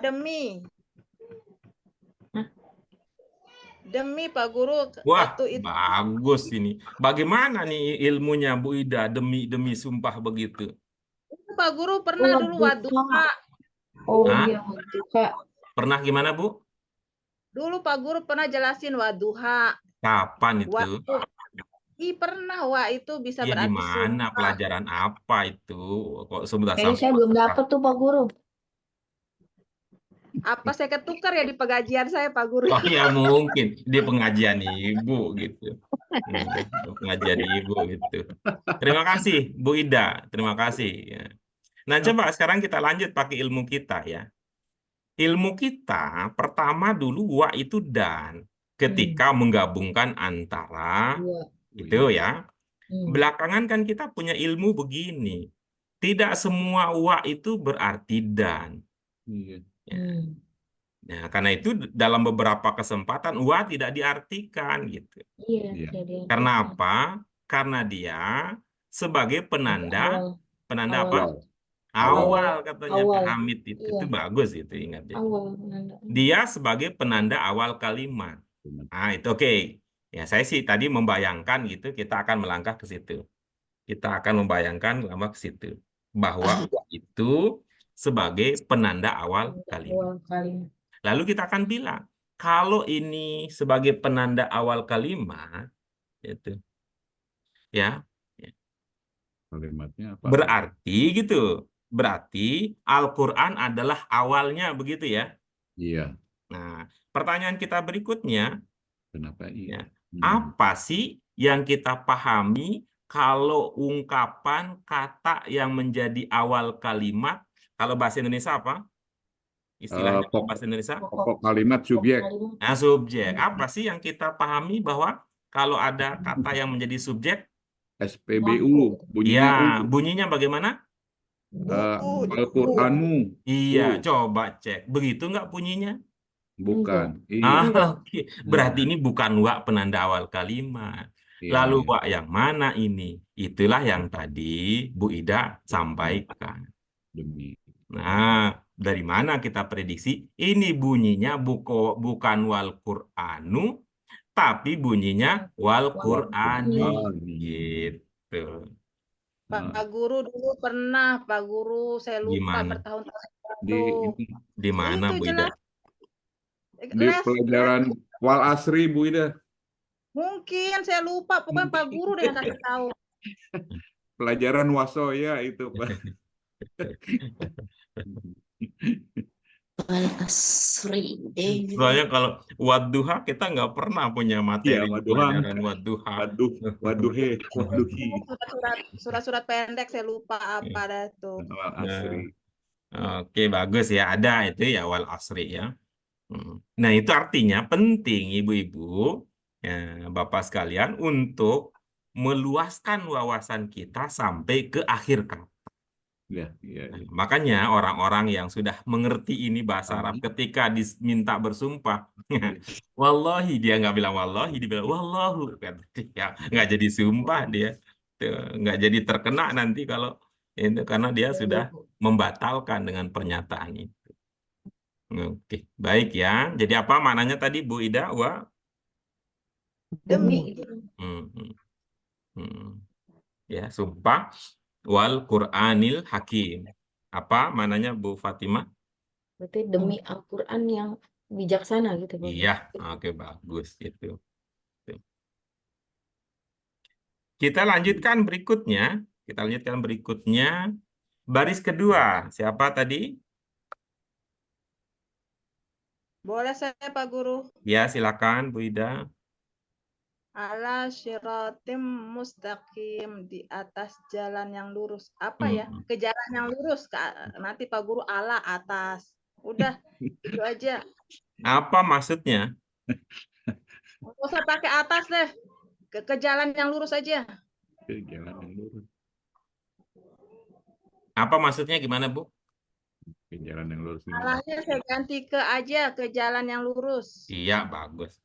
D: demi.
B: Hah?
D: Demi Pak Guru,
A: Wah,
D: waktu itu
A: bagus ini. Bagaimana nih ilmunya Bu Ida demi sumpah begitu?
D: Pak Guru pernah dulu Wadduha.
B: Oh
A: Hah?
B: iya, Wadduha.
A: Pernah gimana, Bu?
D: Dulu Pak Guru pernah jelasin Wadduha.
A: Kapan itu?
D: Pernah itu bisa
A: Ya di
D: berarti
A: mana?
D: sumpah.
A: Pelajaran apa itu? Kok sudah
B: Kayaknya saya belum dapat tuh Pak Guru.
D: Apa saya ketukar ya di pengajian saya Pak Guru?
A: Oh ya mungkin di pengajian Ibu gitu. Pengajian Ibu gitu. Terima kasih Bu Ida, terima kasih. Ya. Nah coba sekarang kita lanjut pakai ilmu kita ya. Ilmu kita pertama dulu wa itu dan ketika menggabungkan antara
B: Iya.
A: itu ya. Belakangan kan kita punya ilmu begini. Tidak semua wa itu berarti dan.
C: Iya.
A: Ya. Nah, karena itu dalam beberapa kesempatan wa tidak diartikan gitu.
B: Iya,
C: Iya.
B: jadi
A: Karena apa? Karena dia sebagai penanda
B: awal.
A: apa? Awal katanya
B: Awal.
A: Kak Hamid itu.
B: Iya.
A: Itu bagus itu ingat ya.
B: Awal penanda.
A: Dia sebagai penanda awal kalimat. Nah, itu oke. Ya, saya sih tadi membayangkan gitu, kita akan melangkah ke situ. Kita akan membayangkan lama ke situ. Bahwa wa itu sebagai penanda awal kalimat.
B: Awal kalimat.
A: Lalu kita akan bilang, kalau ini sebagai penanda awal kalimat, Itu. Ya.
C: Kalimatnya apa?
A: Berarti gitu. Berarti Al-Qur'an adalah awalnya begitu ya.
C: Iya.
A: Nah, pertanyaan kita berikutnya,
C: Kenapa
A: ya,
C: iya?
A: apa sih yang kita pahami kalau ungkapan kata yang menjadi awal kalimat, kalau bahasa Indonesia apa? Istilahnya kalau bahasa Indonesia?
C: Pokok kalimat subjek.
B: kalimat.
A: Nah, subjek. Apa sih yang kita pahami bahwa kalau ada kata yang menjadi subjek,
C: SPBU. Bunyinya
A: ya
C: U.
A: bunyinya bagaimana?
C: Al-Qur'anmu.
A: Iya,
C: U.
A: coba cek. Begitu nggak bunyinya?
C: Bukan.
A: Ah,
C: Iya.
A: oke. Berarti ini bukan wa penanda awal kalimat.
C: Iya,
A: Lalu
C: iya.
A: wa yang mana ini? Itulah yang tadi Bu Ida sampaikan.
C: Demi.
A: Nah, dari mana kita prediksi? Ini bunyinya bukan wal Qur'anu, tapi bunyinya wal Qur'ani. Gitu.
D: Pak Guru dulu pernah, Pak Guru, saya lupa
A: Gimana?
D: bertahun-tahun
C: Di
D: lalu.
C: ini,
A: Di mana
D: Itu
A: Bu Ida?
D: jelas
C: di
D: les
C: pelajaran wal asri Bu Ida.
D: mungkin saya lupa, pokoknya Pak Guru deh yang kasih tahu.
C: Pelajaran wasoya itu, Pak.
E: Wal asri.
A: Soalnya kalau wadduha kita nggak pernah punya
C: Iya,
A: materi
C: waduhan.
A: pelajaran wadduha.
C: Waduh, waduhe, waduhi.
D: Surat-surat pendek saya lupa apa dah tuh.
C: Wal asri.
A: Oke, bagus ya. Ada itu ya wal asri ya. Nah, itu artinya penting ibu-ibu, ya, Bapak sekalian, untuk meluaskan wawasan kita sampai ke akhir kata.
C: Ya, iya,
A: Nah,
C: iya.
A: makanya orang-orang yang sudah mengerti ini bahasa Arab ketika diminta bersumpah, wallahi dia nggak bilang wallahi, dia bilang wallahu, kata dia. Nggak jadi sumpah dia. Tuh, nggak jadi terkena nanti kalau itu karena dia sudah membatalkan dengan pernyataan itu. Oke, baik ya. Jadi apa maknanya tadi Bu Ida?
D: Demi.
A: Hmm, hmm, hmm. Ya, sumpah wal Qur'anil Hakim. Apa maknanya Bu Fatimah?
B: Berarti demi Al-Quran yang bijaksana gitu, Pak.
A: Iya, oke bagus itu. Kita lanjutkan berikutnya. Kita lanjutkan berikutnya. Baris kedua, siapa tadi?
D: Boleh saya Pak Guru?
A: Ya, silakan Bu Ida.
D: Ala syiratim mustaqim, di atas jalan yang lurus. Apa ya? Ke jalan yang lurus. Nanti Pak Guru ala atas. Udah, itu aja.
A: Apa maksudnya?
D: Nggak usah pakai atas deh. Ke jalan yang lurus aja.
C: Jalan yang lurus.
A: Apa maksudnya gimana, Bu?
C: Jalan yang lurus.
D: Alanya saya ganti ke aja, ke jalan yang lurus.
A: Iya, bagus.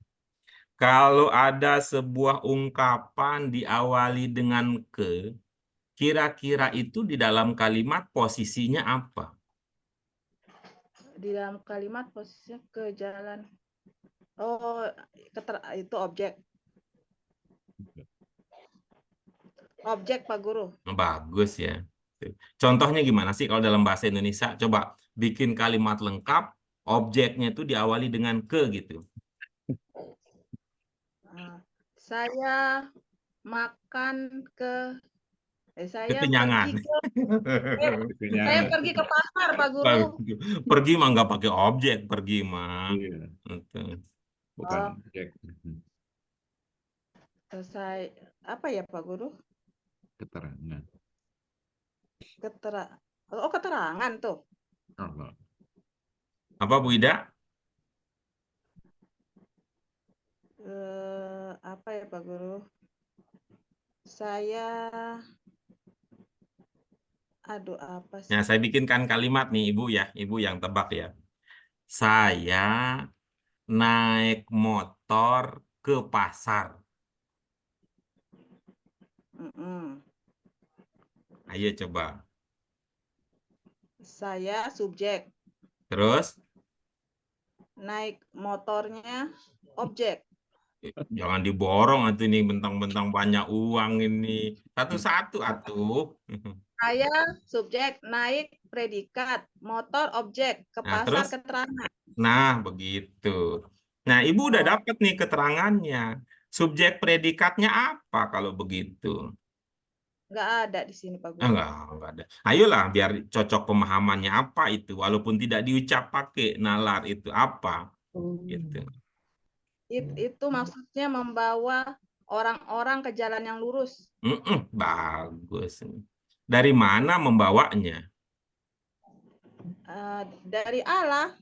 A: Kalau ada sebuah ungkapan diawali dengan ke, kira-kira itu di dalam kalimat posisinya apa?
D: Di dalam kalimat posisinya ke jalan. Oh, itu objek. Objek Pak Guru.
A: Bagus ya. Contohnya gimana sih kalau dalam bahasa Indonesia? Coba bikin kalimat lengkap, objeknya itu diawali dengan ke gitu.
D: Saya makan ke saya
A: Kekenyangan.
D: saya pergi ke pasar Pak Guru.
A: Pergi mah nggak pakai objek, pergi mah.
C: Iya. Bukan objek.
D: Saya apa ya Pak Guru?
C: Keterangan.
D: Keterangan tuh.
A: Apa Bu Ida?
D: Apa ya Pak Guru? Apa sih?
A: Nah, saya bikinkan kalimat nih Ibu ya, Ibu yang tebak ya. Saya naik motor ke pasar. Ayo coba.
D: Saya subjek.
A: Terus?
D: Naik motornya objek.
A: Jangan diborong atuh ini bentang-bentang banyak uang ini. Satu-satu atuh.
D: Saya subjek, naik predikat, motor objek, ke
A: Nah,
D: pasar
A: terus?
D: keterangan.
A: Nah, begitu. Nah, Ibu udah dapat nih keterangannya. Subjek predikatnya apa kalau begitu?
D: Nggak ada di sini Pak Guru.
A: Enggak ada. Ayolah, biar cocok pemahamannya apa itu, walaupun tidak diucap pakai nalar itu apa, gitu.
D: Itu maksudnya membawa orang-orang ke jalan yang lurus.
A: Bagus. Dari mana membawanya?
D: Dari Allah.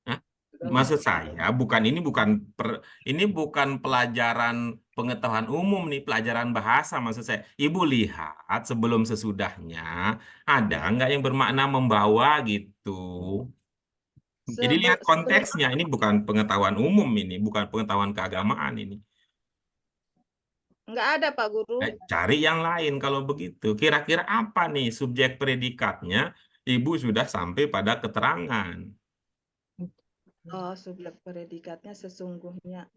A: Hah? Maksud saya ini bukan pelajaran pengetahuan umum nih, pelajaran bahasa maksud saya. Ibu lihat sebelum sesudahnya ada nggak yang bermakna membawa gitu. Jadi lihat
D: Sebelum
A: konteksnya, ini bukan pengetahuan umum ini, bukan pengetahuan keagamaan ini.
D: nggak ada Pak Guru.
A: Cari yang lain kalau begitu. Kira-kira apa nih subjek predikatnya? Ibu sudah sampai pada keterangan.
D: Oh, subjek predikatnya sesungguhnya.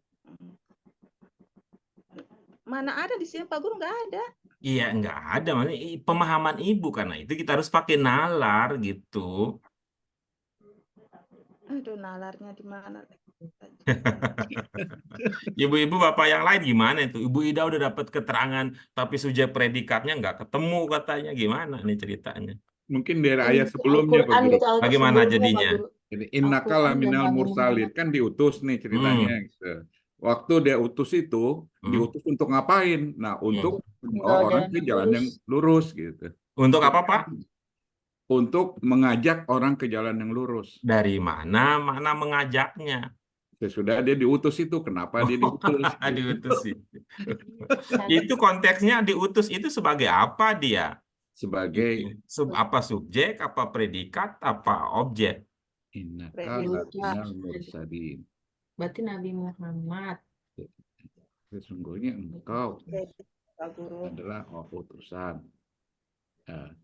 D: Mana ada di sini Pak Guru, nggak ada.
A: Iya, nggak ada. Maksudnya pemahaman ibu, karena itu kita harus pakai nalar gitu.
D: Aduh, nalarnya di mana?
A: Ibu-ibu bapak yang lain gimana itu? Ibu Ida udah dapat keterangan, tapi subjek predikatnya nggak ketemu katanya. Gimana nih ceritanya?
C: Mungkin dari
B: Ini
C: ayat
B: di
C: sebelumnya Pak
B: Al-Quran
C: Guru.
B: gitu, ayat
A: Bagaimana
B: sebelumnya Pak
A: jadinya?
B: Guru.
C: Jadi innaka
B: Al-Quran dan
C: laminal
B: Nabi
C: mursalin,
B: Muhammad.
C: kan diutus nih ceritanya.
A: Hmm,
C: Gitu. Waktu dia utus itu, diutus untuk ngapain? Nah, untuk membawa
B: Kalau
C: orang
B: jalan
C: ke
B: yang
C: jalan yang
B: lurus.
C: lurus gitu.
A: Untuk apa, Pak?
C: Untuk mengajak orang ke jalan yang lurus.
A: Dari mana makna mengajaknya?
C: Sesudah dia diutus itu, kenapa dia diutus? Gitu.
A: Diutus itu. Itu konteksnya diutus itu sebagai apa dia?
C: Sebagai
A: Apa subjek, apa predikat, apa objek?
C: innaka
D: Predikat.
C: laminal mursalin.
B: Berarti Nabi Muhammad.
C: Sesungguhnya engkau
D: Pak Guru.
C: adalah utusan. Nah,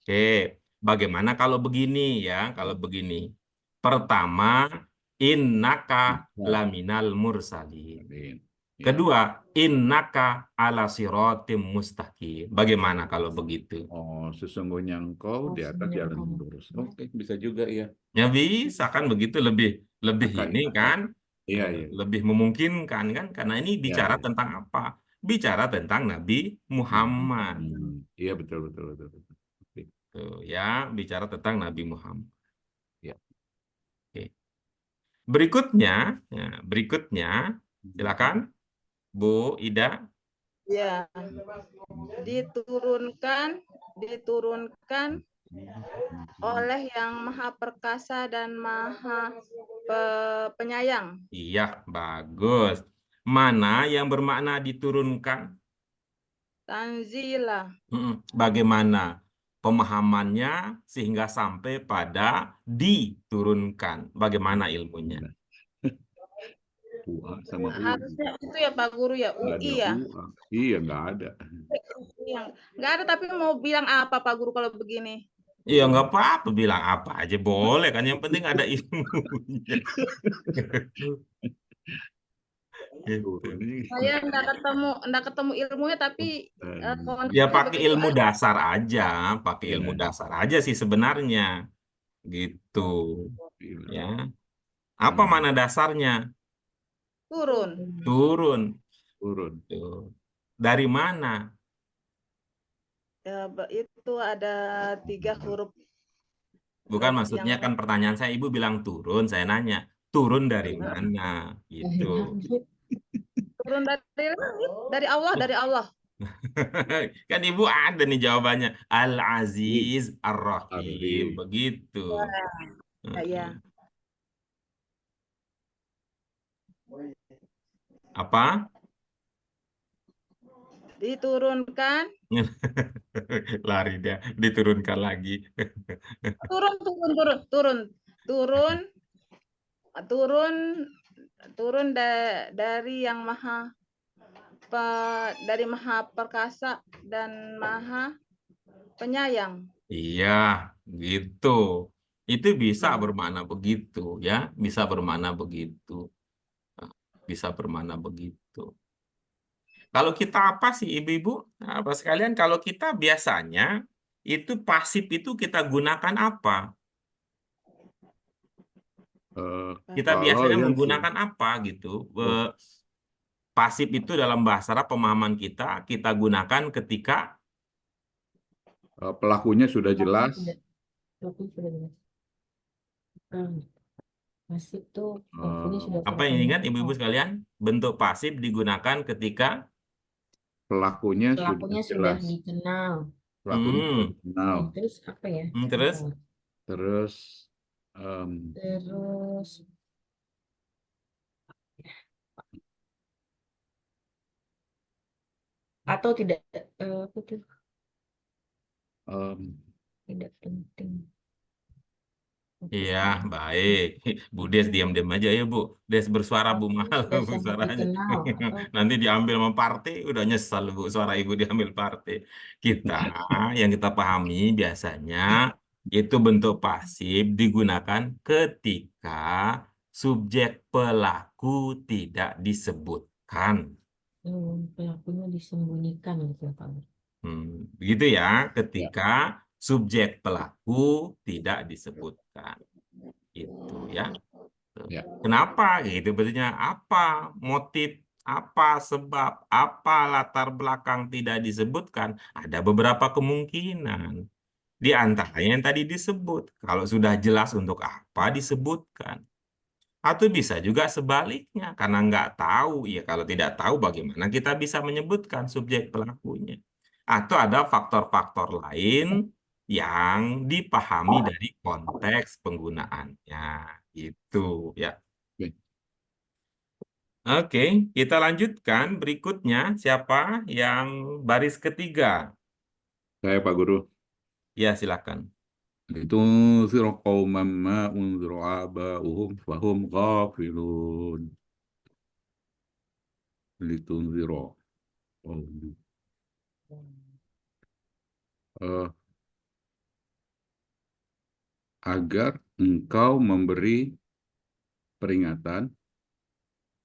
A: Oke, bagaimana kalau begini ya? Kalau begini, pertama, innaka laminal mursalin.
C: ya.
A: Kedua, innaka ala siratim mustaqim. Bagaimana kalau begitu?
C: Oh, sesungguhnya engkau di atas
B: Sesungguhnya
C: jalan yang
B: engkau.
C: lurus. Oke, bisa juga ya.
A: Ya bisa kan begitu, lebih
C: Akan.
A: ini kan,
C: Iya, iya.
A: lebih memungkinkan kan? Karena ini bicara
C: iya.
A: tentang apa? Bicara tentang Nabi Muhammad.
C: Iya, betul, betul, betul, betul. Oke.
A: Tuh, ya, bicara tentang Nabi Muhammad.
C: Ya.
A: Oke. Berikutnya, silakan Bu Ida.
D: Ya, diturunkan oleh yang maha perkasa dan maha penyayang.
A: Iya, bagus. Mana yang bermakna diturunkan?
D: Tanzila.
A: Bagaimana pemahamannya sehingga sampai pada diturunkan? Bagaimana ilmunya?
C: UA sama UI.
D: Harusnya itu ya Pak Guru ya,
C: Nggak ada
D: UI ya.
C: UA. Iya, nggak ada.
D: Nggak ada, tapi mau bilang apa Pak Guru kalau begini?
A: Iya, nggak apa-apa, bilang apa aja boleh kan. Yang penting ada ilmunya. Gitu.
D: Saya nggak ketemu ilmunya, tapi
A: Ya
D: konsepnya
A: pakai
D: begitu
A: ilmu
D: aja.
A: dasar aja, pakai ilmu dasar aja sih sebenarnya, gitu. Ya, apa mana dasarnya?
D: Turun.
A: Turun.
C: Turun.
A: Tuh. Dari mana?
D: Ya, itu ada 3 huruf.
A: Bukan, maksudnya kan pertanyaan saya, Ibu bilang turun, saya nanya, turun dari mana? Gitu.
D: Turun dari Allah, dari Allah.
A: Kan Ibu ada nih jawabannya. Al-Aziz Ar-Rahim. Begitu.
D: Ya.
A: Apa?
D: Diturunkan.
A: Lari dia, diturunkan lagi.
D: Turun dari yang dari maha perkasa dan maha penyayang.
A: Iya, gitu. Itu bisa bermakna begitu, ya. Bisa bermakna begitu. Bisa bermakna begitu. Kalau kita apa sih, Ibu-ibu? Apa sekalian, kalau kita biasanya itu pasif itu kita gunakan apa? Kita biasanya menggunakan apa gitu? pasif itu dalam bahasa Arab pemahaman kita gunakan ketika
C: Pelakunya sudah
B: Pelakunya
C: jelas,
B: sudah, pelakunya sudah jelas. Bukan. Pasif tuh pelakunya
C: eh,
B: sudah
A: apa
B: tidak
A: yang ingat
B: terlihat.
A: ibu-ibu sekalian? Bentuk pasif digunakan ketika
C: pelakunya sudah
B: Pelakunya sudah
C: jelas,
B: dikenal.
C: pelakunya sudah
A: hmm,
C: dikenal.
B: Terus apa ya?
A: terus
B: Sebentar.
C: Terus em,
B: Terus atau tidak apa tuh?
C: em,
B: Tidak penting.
A: iya,
B: Fokusnya.
A: baik. Bu Des diam-diam aja ya, Bu. Des bersuara, Bu,
B: Pelakunya
A: mahal,
B: sudah
A: Bu,
B: sangat
A: suaranya.
B: dikenal atau
A: Nanti diambil sama partai, udah nyesal, Bu. Suara Ibu diambil partai. Kita, yang kita pahami biasanya, itu bentuk pasif digunakan ketika subjek pelaku tidak disebutkan.
B: pelakunya disembunyikan gitu ya Pak.
A: Begitu ya,
C: ya,
A: ketika subjek pelaku tidak disebutkan. Itu ya. Tuh.
C: ya.
A: Kenapa gitu? Betulnya apa motif, apa sebab, apa latar belakang tidak disebutkan? Ada beberapa kemungkinan. Di antaranya yang tadi disebut. Kalau sudah jelas untuk apa disebutkan. Atau bisa juga sebaliknya, karena nggak tahu. Ya kalau tidak tahu bagaimana kita bisa menyebutkan subjek pelakunya. Atau ada faktor-faktor lain yang dipahami dari konteks penggunaannya. Gitu ya.
C: Oke.
A: Oke, kita lanjutkan berikutnya. Siapa yang baris ketiga?
C: Saya Pak Guru.
A: Ya, silakan.
C: Litunzir qauman ma unzir aba'uhum fahum ghafilun. Litunzir. Oh, eh, agar engkau memberi peringatan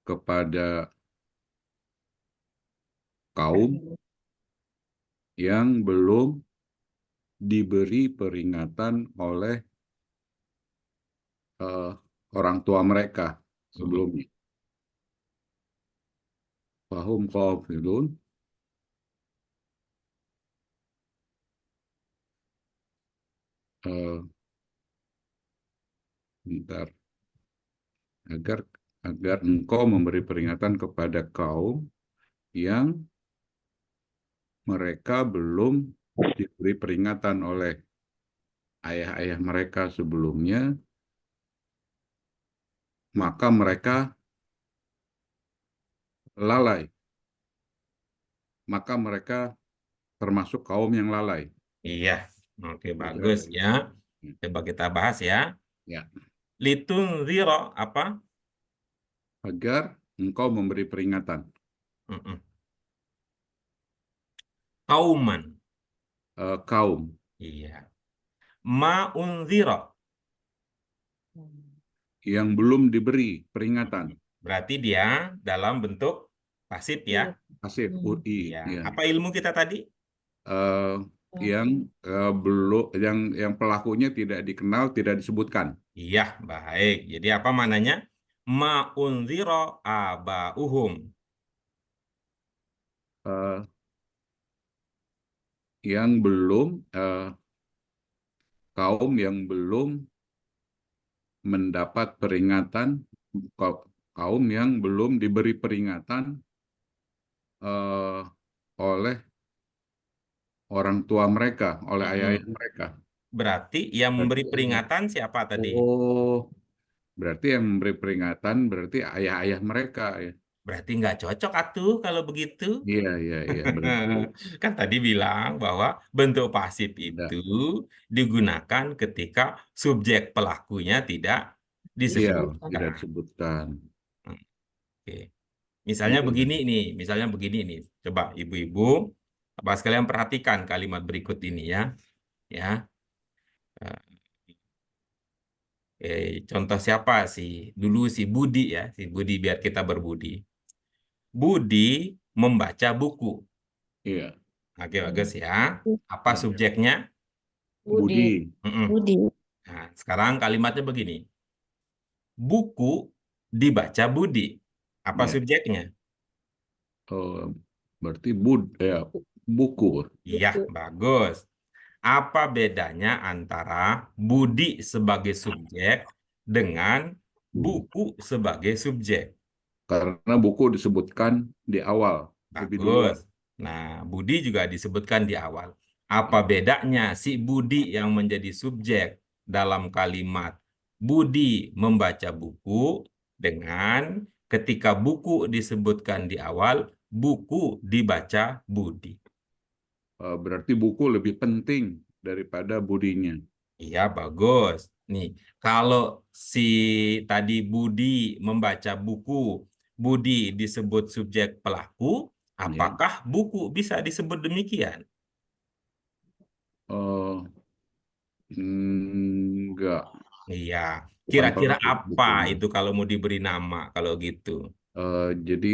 C: kepada kaum yang belum diberi peringatan oleh eh, orang tua mereka sebelumnya. Fahum ghafilun. Eh, bentar. Agar engkau memberi peringatan kepada kaum yang mereka belum diberi peringatan oleh ayah-ayah mereka sebelumnya, maka mereka lalai. Maka mereka termasuk kaum yang lalai.
A: Iya, oke
C: Kira-kira
A: bagus
C: kayak
A: ya.
C: gitu.
A: Coba kita bahas ya.
C: Ya,
A: Litunziro apa?
C: agar engkau memberi peringatan.
A: Mm-mm. Kauman.
C: Kaum
A: Iya. Ma'unziro.
C: yang belum diberi peringatan.
A: Berarti dia dalam bentuk pasif ya.
C: Pasif, UI,
A: Iya.
C: ya.
A: Apa ilmu kita tadi?
C: Eh, yang belum, yang pelakunya tidak dikenal, tidak disebutkan.
A: Iya, baik. Jadi apa mananya? Ma'unziro aba'uhum.
C: Eh, yang belum kaum yang belum mendapat peringatan, kaum yang belum diberi peringatan eh, oleh orang tua mereka, oleh ayah-ayah
A: Mm-mm.
C: mereka.
A: Berarti yang memberi
C: Berarti,
A: peringatan siapa tadi?
C: oh, berarti yang memberi peringatan berarti ayah-ayah mereka ya.
A: Berarti nggak cocok atuh kalau begitu.
C: Iya, iya, iya, berarti
A: Kan tadi bilang bahwa bentuk pasif
C: tidak.
A: itu digunakan ketika subjek pelakunya tidak
C: Iya,
B: Disebutkan.
C: tidak
A: disebutkan.
C: disebutkan.
A: Oke. Misalnya
C: Iya,
A: begini nih, misalnya begini nih. Coba ibu-ibu, apa sekalian perhatikan kalimat berikut ini ya. Ya. Contoh siapa sih? Dulu si Budi ya, si Budi biar kita berbudi. Budi membaca buku.
C: iya,
A: Oke, bagus ya. Apa
C: iya.
A: subjeknya?
B: Budi.
C: Budi,
A: Mm-mm.
E: Budi.
A: Nah, sekarang kalimatnya begini. Buku dibaca Budi. Apa
C: iya,
A: subjeknya?
C: Oh, berarti buku.
A: Iya,
B: Buku.
A: bagus. Apa bedanya antara budi sebagai subjek dengan buku sebagai subjek?
C: Karena buku disebutkan di awal, lebih duluan.
A: Bagus. Nah, budi juga disebutkan di awal. Apa bedanya si budi yang menjadi subjek dalam kalimat budi membaca buku dengan ketika buku disebutkan di awal, buku dibaca budi.
C: Berarti buku lebih penting daripada budinya.
A: Iya, bagus. Nih, kalau si tadi Budi membaca buku, Budi disebut subjek pelaku,
C: Ya.
A: apakah buku bisa disebut demikian?
C: Oh, enggak,
A: Iya.
C: bukan
A: Kira-kira
C: pelaku
A: apa
C: bukunya.
A: itu kalau mau diberi nama kalau gitu?
C: Jadi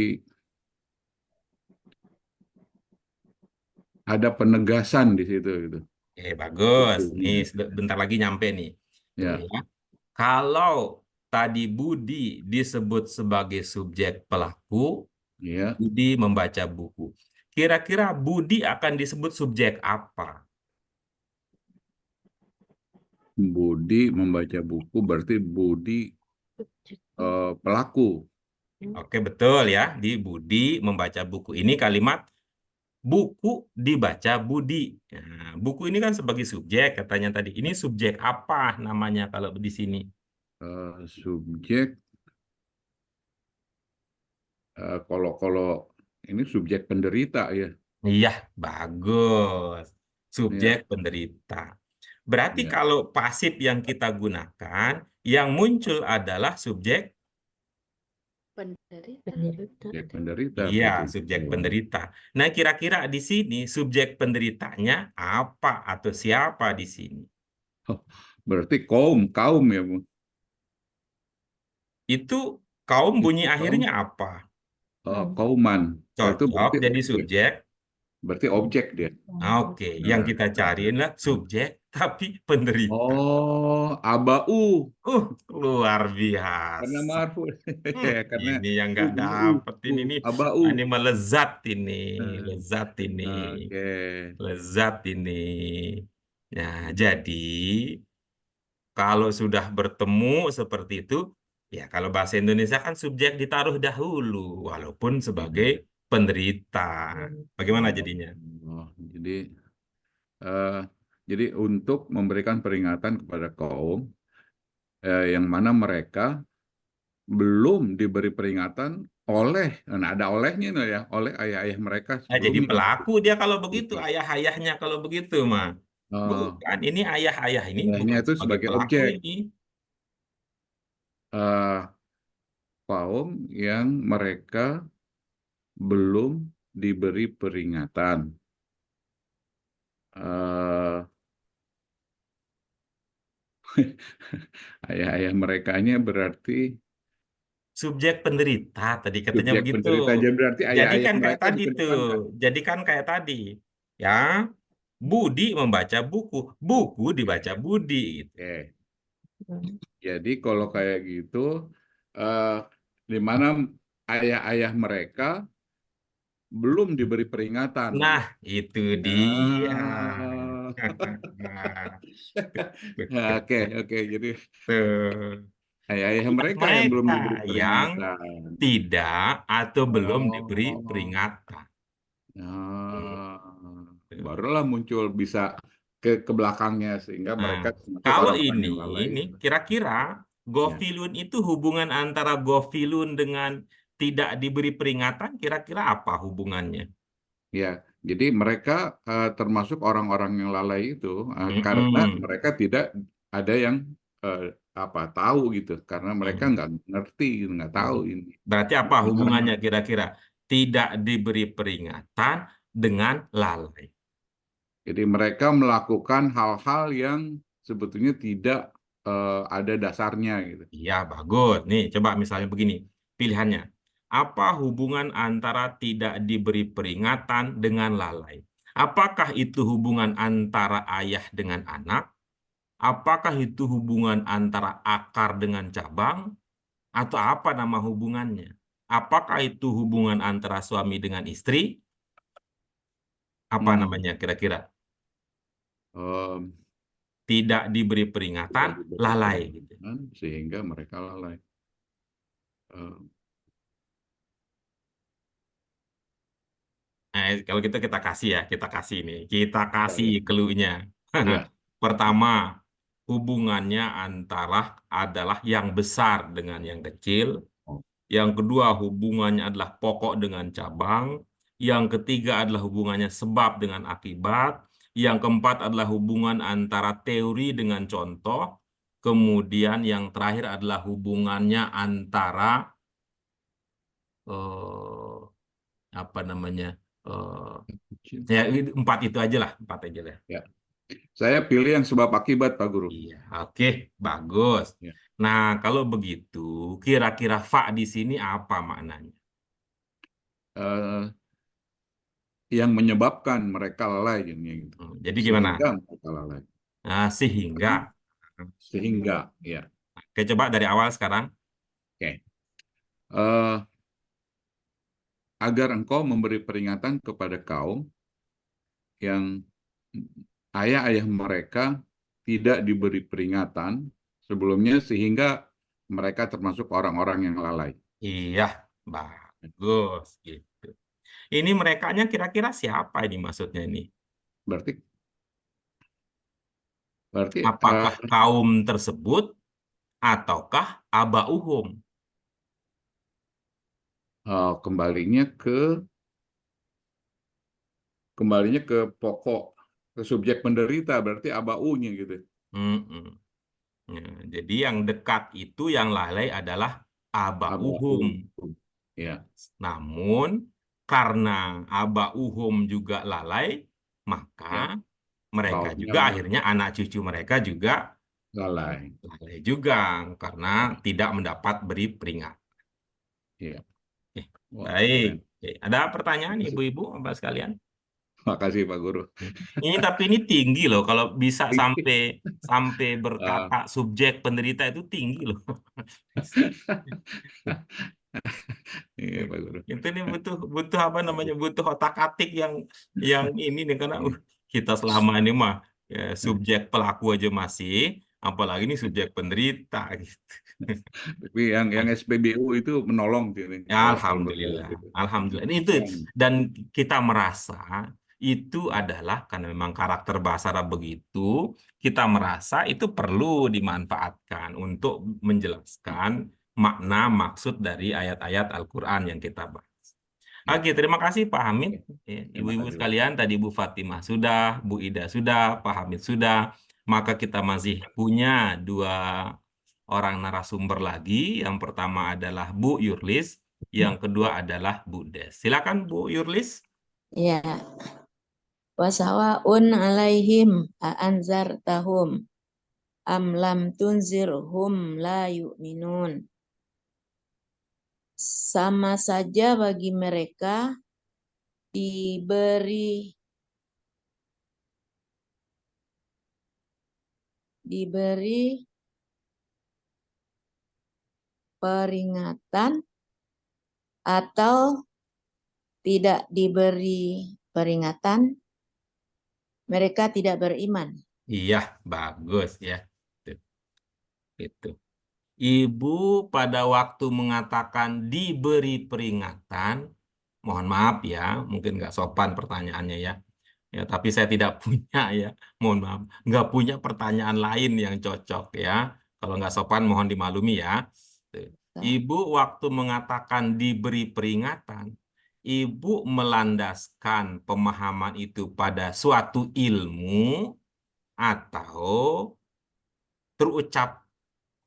C: ada penegasan di situ gitu.
A: Bagus. Nih,
C: Bukunya.
A: bentar lagi nyampe nih. Tuh
C: Ya,
A: ya. Kalau tadi Budi disebut sebagai subjek pelaku,
C: ya.
A: Budi membaca buku. Kira-kira Budi akan disebut subjek apa?
C: Budi membaca buku berarti Budi pelaku.
A: Oke, betul ya. Di Budi membaca buku. Ini kalimat buku dibaca Budi. Nah, buku ini kan sebagai subjek katanya tadi. Ini subjek apa namanya kalau di sini?
C: Subjek kalau ini subjek penderita ya.
A: Iya, bagus. Subjek
C: Ya,
A: penderita. Berarti
C: ya.
A: kalau pasif yang kita gunakan, yang muncul adalah subjek.
D: Penderita.
C: Subjek penderita
A: Iya,
C: berarti.
A: subjek penderita. Nah, kira-kira di sini subjek penderitanya apa atau siapa di sini?
C: Oh, berarti kaum ya, Bu.
A: Itu kaum bunyi
C: Itu kaum.
A: akhirnya apa?
C: Kauman. Oh, itu
A: Cocok
C: berarti
A: jadi
C: objek.
A: subjek.
C: Berarti objek dia.
A: Oke, yang
C: Nah,
A: kita cari adalah subjek tapi penderita.
C: oh, abau.
A: Luar
C: Karena
A: biasa.
C: marfu.
A: Hmm,
C: Ya, karena
A: ini yang nggak dapet ini nih. Ini
C: abau.
A: melezat ini,
C: Nah,
A: lezat ini,
C: oke.
A: lezat ini. Nah, jadi kalau sudah bertemu seperti itu, ya kalau bahasa Indonesia kan subjek ditaruh dahulu, walaupun sebagai penderita. Bagaimana
C: Oh,
A: jadinya?
C: oh, eh, jadi untuk memberikan peringatan kepada kaum yang mana mereka belum diberi peringatan oleh, nah ada olehnya nih ya, oleh ayah-ayah mereka
A: Nah, jadi
C: sebelumnya.
A: pelaku dia kalau begitu,
C: Gitu.
A: ayah-ayahnya kalau begitu, mah.
C: Eh,
A: Bukan, ini ayah-ayah ini
C: Ayahnya
A: bukan
C: itu
A: sebagai
C: sebagai
A: pelaku
C: objek.
A: ini.
C: eh, Kaum yang mereka belum diberi peringatan. Eh, Ayah-ayah merekanya berarti
A: Subjek penderita, tadi katanya
C: subjek
A: begitu.
C: penderita aja, berarti
A: Jadi
C: ayah-ayah
A: kan kayak
C: mereka
A: tadi tuh,
C: dikedepankan.
A: jadi kan kayak tadi. Ya, Budi membaca buku, buku dibaca
C: Oke.
A: Budi gitu.
C: Oke. Jadi kalau kayak gitu, eh, di mana ayah-ayah mereka belum diberi peringatan.
A: Nah, itu dia.
C: Ah. Oke, oke. Jadi
A: Tuh.
C: ayah-ayah mereka yang belum
A: Mereka
C: diberi
A: yang
C: peringatan.
A: tidak atau belum diberi
C: Oh,
A: peringatan.
C: ah.
A: Gitu.
C: Barulah muncul bisa ke belakangnya sehingga
A: Nah,
C: mereka termasuk
A: kalau
C: orang-orang
A: ini,
C: yang lalai.
A: kira-kira
C: Ya,
A: gofilun itu hubungan antara gofilun dengan tidak diberi peringatan, kira-kira apa hubungannya?
C: ya. Jadi mereka termasuk orang-orang yang lalai itu karena
A: Mm-mm.
C: mereka tidak ada yang eh, tahu gitu, karena mereka
A: Mm.
C: nggak ngerti, nggak tahu ini.
A: Berarti apa
C: Karena
A: hubungannya kira-kira? Tidak diberi peringatan dengan lalai.
C: jadi mereka melakukan hal-hal yang sebetulnya tidak ada dasarnya gitu.
A: Iya, bagus. Nih, coba misalnya begini, pilihannya. Apa hubungan antara tidak diberi peringatan dengan lalai? Apakah itu hubungan antara ayah dengan anak? Apakah itu hubungan antara akar dengan cabang? Atau apa nama hubungannya? Apakah itu hubungan antara suami dengan istri? Apa
C: Hmm.
A: namanya kira-kira?
C: Em,
A: Tidak diberi
C: Tidak
A: peringatan,
C: diberi
A: lalai gitu.
C: peringatan sehingga mereka lalai. Em,
A: Kalau gitu kita kasih ya, kita kasih
C: ya,
A: clue-nya.
C: ya.
A: Pertama, hubungannya adalah yang besar dengan yang kecil.
C: Oh,
A: Yang kedua, hubungannya adalah pokok dengan cabang. Yang ketiga adalah hubungannya sebab dengan akibat. Yang keempat adalah hubungan antara teori dengan contoh. Kemudian yang terakhir adalah hubungannya antara eh, apa namanya? eh,
C: kecil.
A: ya empat itu aja lah, empat aja lah.
C: Ya. Saya pilih yang sebab akibat, Pak Guru.
A: Iya, oke, bagus.
C: Ya.
A: Nah, kalau begitu, kira-kira fa di sini apa maknanya?
C: Eh, yang menyebabkan mereka lalai gitu.
A: Jadi gimana?
C: Sehingga mereka lalai.
A: Nah, sehingga.
C: Sehingga, ya.
A: Oke, coba dari awal sekarang.
C: Oke. Eh, agar engkau memberi peringatan kepada kaum yang ayah-ayah mereka tidak diberi peringatan sebelumnya sehingga mereka termasuk orang-orang yang lalai.
A: Iya, bagus gitu. Ini merekanya kira-kira siapa ini maksudnya ini?
C: Berarti berarti
A: Apakah kaum tersebut ataukah abauhum?
C: kembalinya ke pokok, ke subjek penderita, berarti abaunya gitu.
A: Mm-mm. Ya, jadi yang dekat itu yang lalai adalah abauhum.
C: Abau. Ya,
A: Namun karena abauhum juga lalai, maka
C: ya.
A: mereka
C: Kaumnya
A: juga akhirnya anak cucu mereka juga
C: lalai.
A: lalai juga karena tidak mendapat beri peringatan.
C: Ya.
A: Oke,
C: Wah,
A: baik.
C: keren.
A: Oke, ada pertanyaan
C: Makasih.
A: ibu-ibu Bapak sekalian?
C: Makasih Pak Guru.
A: Tapi ini tinggi loh kalau bisa sampai sampai
C: Ah,
A: berkata subjek penderita itu tinggi loh.
C: iya Pak Guru.
A: Itu nih butuh butuh apa namanya butuh otak-atik yang ini nih karena
C: Iya.
A: kita selama ini mah ya, subjek pelaku aja masih, apalagi ini subjek penderita gitu.
C: Tapi yang SPBU itu menolong sih nih,
A: Ya,
C: kalau berdua
A: Alhamdulillah,
C: gitu.
A: Alhamdulillah. Ini itu
C: Keren.
A: dan kita merasa itu adalah karena memang karakter bahasa Arab begitu, kita merasa itu perlu dimanfaatkan untuk menjelaskan makna maksud dari ayat-ayat Al-Quran yang kita bahas.
C: Ya.
A: Oke, terima kasih Pak Hamid.
C: Oke.
A: Ya,
C: Terima
A: ibu-ibu
C: kasih Pak.
A: sekalian, tadi Bu Fatimah sudah, Bu Ida sudah, Pak Hamid sudah. Maka kita masih punya dua orang narasumber lagi. Yang pertama adalah Bu Yurlis, yang kedua adalah Bu Des. Silakan Bu Yurlis.
E: Ya, wasawaun alaihim a'anzartahum am lam tunzirhum la yu'minun. Sama saja bagi mereka diberi peringatan atau tidak diberi peringatan, mereka tidak beriman.
A: Iya, bagus ya. Itu. Itu. Ibu pada waktu mengatakan diberi peringatan, mohon maaf ya, mungkin nggak sopan pertanyaannya ya. Ya, tapi saya tidak punya ya, mohon maaf, nggak punya pertanyaan lain yang cocok ya. Kalau nggak sopan, mohon dimaklumi ya. Tuh. Ibu waktu mengatakan diberi peringatan, ibu melandaskan pemahaman itu pada suatu ilmu atau terucap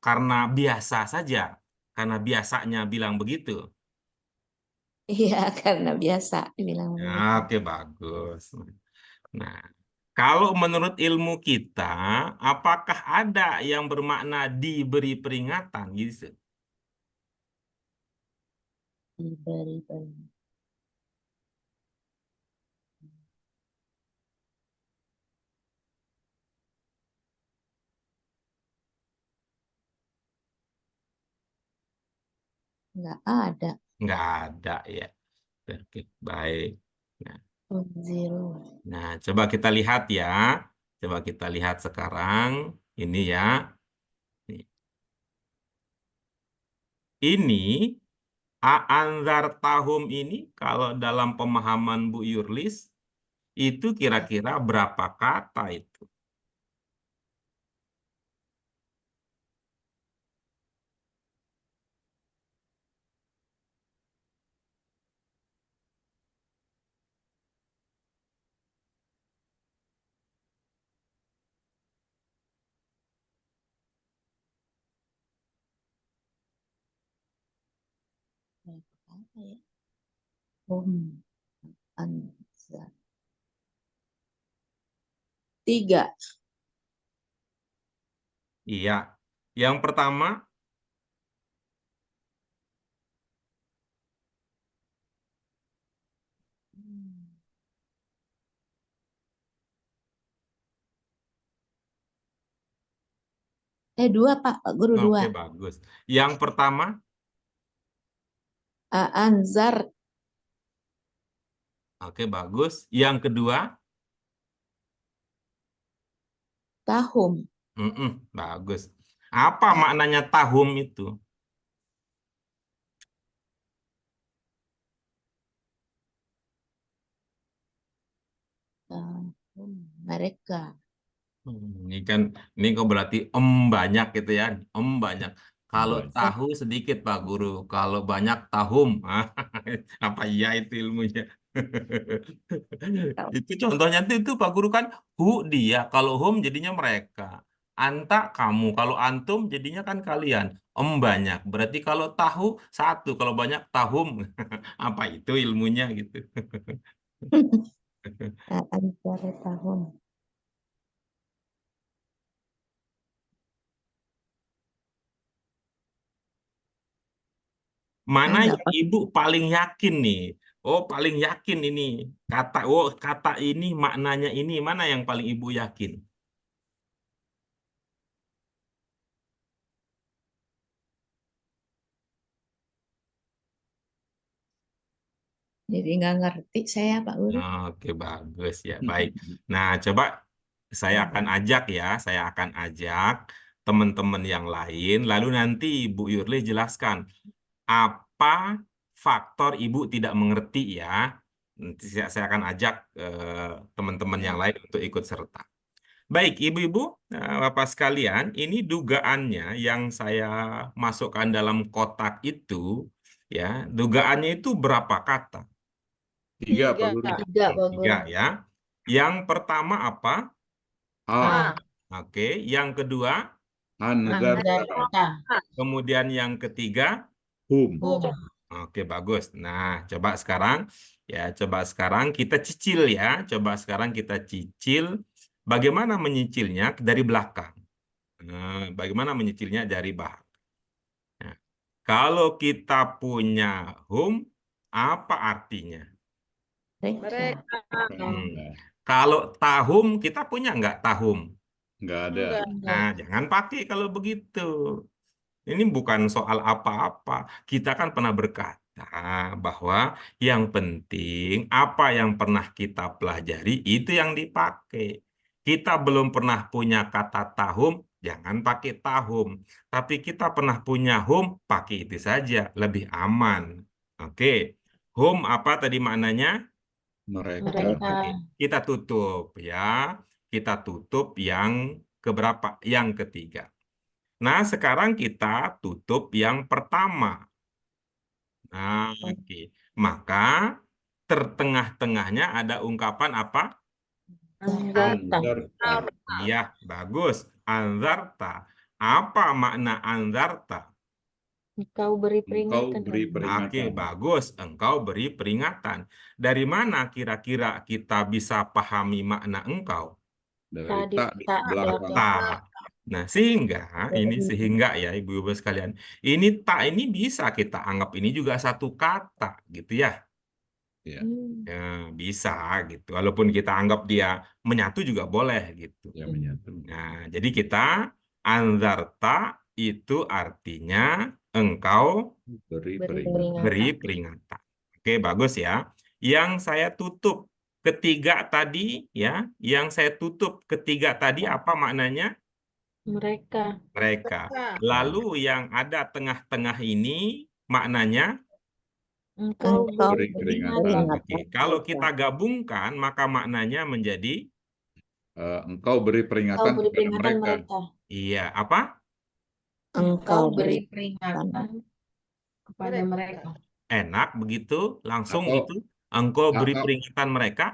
A: karena biasa saja, karena biasanya bilang begitu.
E: Iya, karena biasa dibilang
A: Ya,
E: begitu.
A: oke, bagus. Nah, kalau menurut ilmu kita, apakah ada yang bermakna diberi peringatan gitu?
E: Diberi peringatan. Nggak ada.
A: Nggak ada ya. Oke, baik. Nah,
E: Unziru.
A: coba kita lihat ya. Coba kita lihat sekarang. Ini ya. Nih. Ini Aanzar tahum ini kalau dalam pemahaman Bu Yurlis itu kira-kira berapa kata itu?
E: Berapa ya? Anzar. 3.
A: Iya. Yang pertama,
E: Dua Pak, Pak Guru, 2.
A: oke bagus. Yang pertama,
E: Anzar
A: oke bagus. Yang kedua,
E: tahum.
A: bagus. Apa maknanya tahum itu?
E: Tahum mereka.
A: Ini kok berarti banyak gitu ya, banyak. Kalau
C: Banyak.
A: tahu sedikit Pak Guru, kalau banyak tahum, apa iya itu ilmunya? Itu contohnya itu Pak Guru kan dia, kalau hum jadinya mereka, anta kamu, kalau antum jadinya kan kalian. Banyak, berarti kalau tahu satu, kalau banyak tahum, apa itu ilmunya gitu?
E: Anzar tahum.
A: Mana
E: Ada
A: yang
E: Pak.
A: ibu paling yakin nih? Oh, paling yakin ini kata ini maknanya ini mana yang paling ibu yakin?
E: Jadi nggak ngerti saya Pak Guru.
A: Oke, bagus ya, baik. Nah, coba saya akan ajak ya, saya akan ajak teman-teman yang lain, lalu nanti Bu Yurli jelaskan apa faktor ibu tidak mengerti ya. Nanti saya akan ajak teman-teman yang lain untuk ikut serta. Baik, ibu-ibu, bapak sekalian, ini dugaannya yang saya masukkan dalam kotak itu, ya, dugaannya itu berapa kata?
C: 3 Pak
D: 3.
C: Guru.
B: 3, Pak
A: Tiga,
B: Guru.
A: ya. Yang pertama apa?
C: A.
A: Oke, yang kedua,
C: Anzarta.
B: Anzarta.
A: kemudian yang ketiga,
C: Hum.
B: Hum.
A: oke, bagus. Nah, coba sekarang kita cicil ya. Coba sekarang kita cicil. Bagaimana menyicilnya dari belakang? Bagaimana menyicilnya dari belakang? Nah, kalau kita punya hum, apa artinya?
D: Mereka.
A: Kalau tahum, kita punya nggak tahum?
C: Nggak ada.
D: Enggak.
A: Nah, jangan pakai kalau begitu. Ini bukan soal apa-apa. Kita kan pernah berkata bahwa yang penting apa yang pernah kita pelajari itu yang dipakai. Kita belum pernah punya kata tahum, jangan pakai tahum. Tapi kita pernah punya hum, pakai itu saja, lebih aman. Oke. Hum apa tadi maknanya?
C: Mereka.
B: Mereka.
A: Oke. Kita tutup ya. Kita tutup yang keberapa? Yang ketiga. Nah, sekarang kita tutup yang pertama. Nah, oke. Maka tertengah-tengahnya ada ungkapan apa?
B: Anzarta.
C: Anzarta.
A: Iya, bagus. Anzarta. Apa makna anzarta?
B: Engkau beri
C: Engkau
B: peringatan.
C: beri
B: Pak Guru.
A: Oke,
C: peringatan.
A: bagus. Engkau beri peringatan. Dari mana kira-kira kita bisa pahami makna engkau?
C: Dari
B: Tadi
C: tak di
B: tak
C: belakang.
A: Tak. Nah, sehingga ya ibu-ibu sekalian, ini tak ini bisa kita anggap ini juga satu kata gitu ya.
C: Ya,
A: Ya, bisa gitu. Walaupun kita anggap dia menyatu juga boleh gitu.
C: ya menyatu.
A: Nah, jadi kita anzarta itu artinya engkau
C: beri
B: Beri
C: peringatan.
A: beri
B: peringatan.
A: peringatan. Oke, bagus ya. Yang saya tutup ketiga tadi ya, yang saya tutup ketiga tadi apa maknanya?
B: Mereka.
A: Mereka.
D: Mereka.
A: Lalu yang ada tengah-tengah ini maknanya?
B: Engkau
E: Engkau
B: beri
C: Beri
E: beri
C: peringatan.
B: peringatan.
A: Oke, kalau kita gabungkan maka maknanya menjadi
C: Engkau beri
B: Engkau
C: peringatan
B: beri
C: kepada
B: peringatan
C: mereka.
B: mereka.
A: iya apa?
B: Engkau
E: Engkau beri
B: beri peringatan kepada mereka.
A: Enak begitu, langsung
C: Atau
A: gitu. Engkau beri
C: atau
A: peringatan mereka.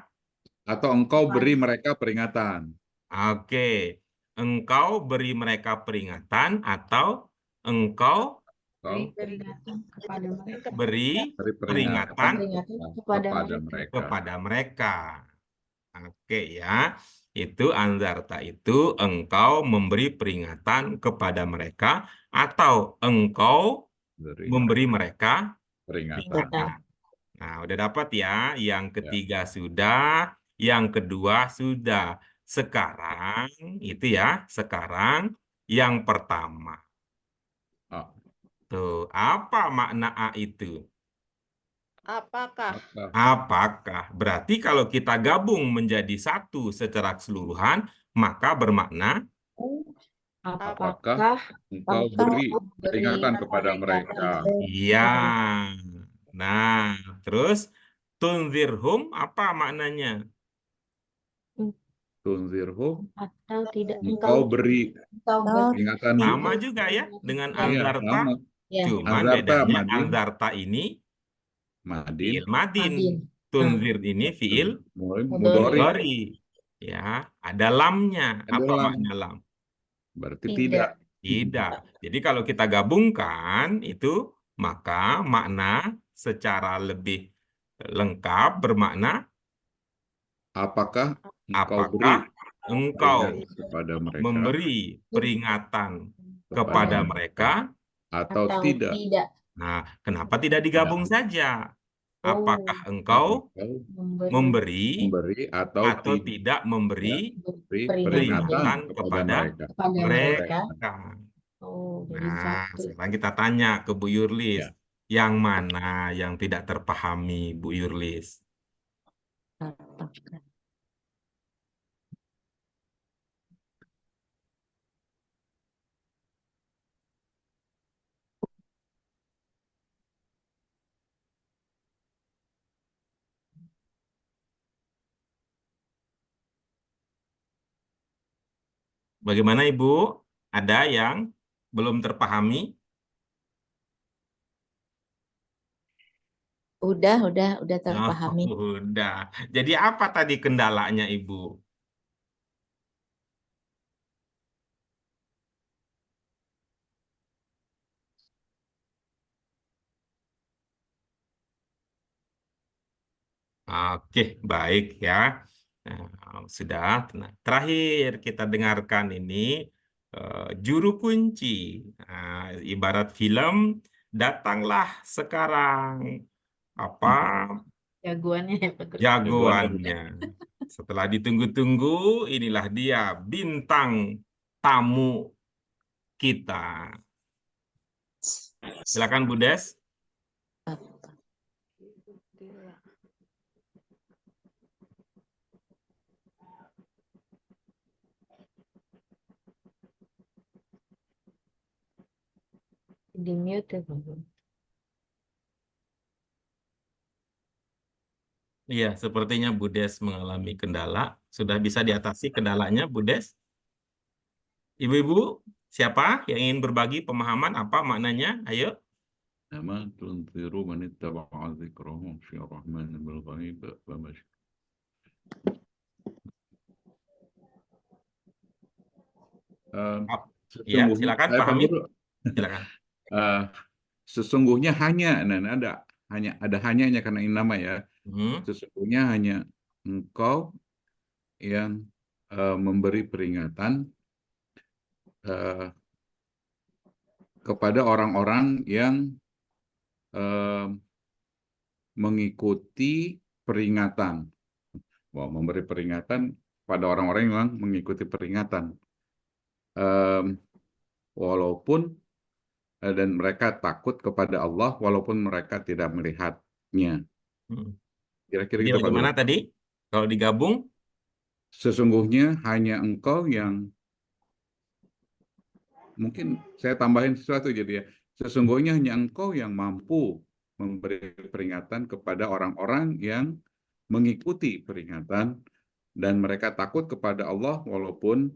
C: atau engkau beri mereka peringatan.
A: Oke, engkau beri mereka peringatan atau engkau
B: Beri
C: Engkau
B: peringatan kepada mereka.
A: beri
C: beri
A: peringatan
B: Peringatan kepada
C: kepada
B: mereka.
C: mereka.
A: kepada mereka. Oke ya, itu Anzarta itu engkau memberi peringatan kepada mereka atau engkau
C: Beri
A: memberi mereka
C: peringatan.
A: peringatan. Nah, udah dapat ya. Yang
C: Ya.
A: ketiga sudah, yang kedua sudah. Sekarang itu ya, sekarang yang pertama.
C: Ah,
A: Tuh, apa makna A itu?
D: Apakah?
C: apa?
A: Apakah? Berarti kalau kita gabung menjadi satu secara keseluruhan, maka bermakna
B: Apakah
C: Engkau
E: Apakah
C: beri
B: beri
C: peringatan kepada mereka.
A: iya. Nah, terus tunzirhum apa maknanya?
C: Tunzirhum,
B: atau tidak
C: engkau beri
B: engkau
C: peringatan.
A: Sama juga ya dengan
B: Ya.
C: Iya,
A: Anzarta.
C: sama.
B: Ya.
A: Cuman
C: Anzarta,
A: bedanya
C: Madin.
A: Anzarta ini
C: Madin,
A: fiil madin.
B: Madin.
A: Tunzir ini fiil
C: Mudhari.
A: mudhari. Ya, ada lamnya.
C: Ada
A: Apa
C: lam.
A: makna lam?
C: Berarti
B: Tidak.
C: tidak.
A: Tidak. Jadi kalau kita gabungkan itu, maka makna secara lebih lengkap bermakna
C: Apakah engkau beri
A: apakah engkau
C: peringatan kepada mereka
A: memberi peringatan kepada mereka?
C: atau
B: Atau
C: tidak?
B: tidak
A: Nah, kenapa tidak digabung saja? Apakah engkau
C: Engkau
A: memberi
C: memberi atau
A: atau tidak memberi
C: beri
B: peringatan
A: peringatan
C: kepada
A: kepada
C: mereka.
B: kepada mereka?
A: mereka?
B: Oh, jadi
A: Nah,
B: satu.
A: sekarang kita tanya ke Bu Yurlis,
C: Ya.
A: yang mana yang tidak terpahami, Bu Yurlis?
E: apakah
A: Bagaimana Ibu? Ada yang belum terpahami?
E: udah terpahami.
A: Oh, udah. Jadi apa tadi kendalanya Ibu? Oke, baik ya. Nah, sudah. Nah, terakhir kita dengarkan ini juru kunci. Nah, ibarat film, datanglah sekarang apa
B: Jagoannya ya, Pak Guru.
A: jagoannya. Setelah ditunggu-tunggu, inilah dia bintang tamu kita. Silakan Bu Des.
B: Di mute ya, Pak Guru.
A: Iya, sepertinya Bu Des mengalami kendala. Sudah bisa diatasi kendalanya, Bu Des? Ibu-ibu, siapa yang ingin berbagi pemahaman apa maknanya? Ayo.
C: Nama tunziru man ittaba'a dzikrahum fi rahman bil ghaib wa masyhad.
A: Ya, silakan pahami. Silakan.
C: Sesungguhnya hanya, ada hanyanya karena ini nama ya. Sesungguhnya hanya engkau yang memberi peringatan kepada orang-orang yang mengikuti peringatan. Memberi peringatan pada orang-orang yang mengikuti peringatan. Walaupun dan mereka takut kepada Allah walaupun mereka tidak melihatnya.
A: Hmm.
C: Kira-kira
A: Jadi
C: gitu Pak Guru.
A: bagaimana tadi? Kalau digabung,
C: Sesungguhnya hanya engkau yang, mungkin saya tambahin sesuatu jadi ya. Sesungguhnya hanya engkau yang mampu memberi peringatan kepada orang-orang yang mengikuti peringatan dan mereka takut kepada Allah walaupun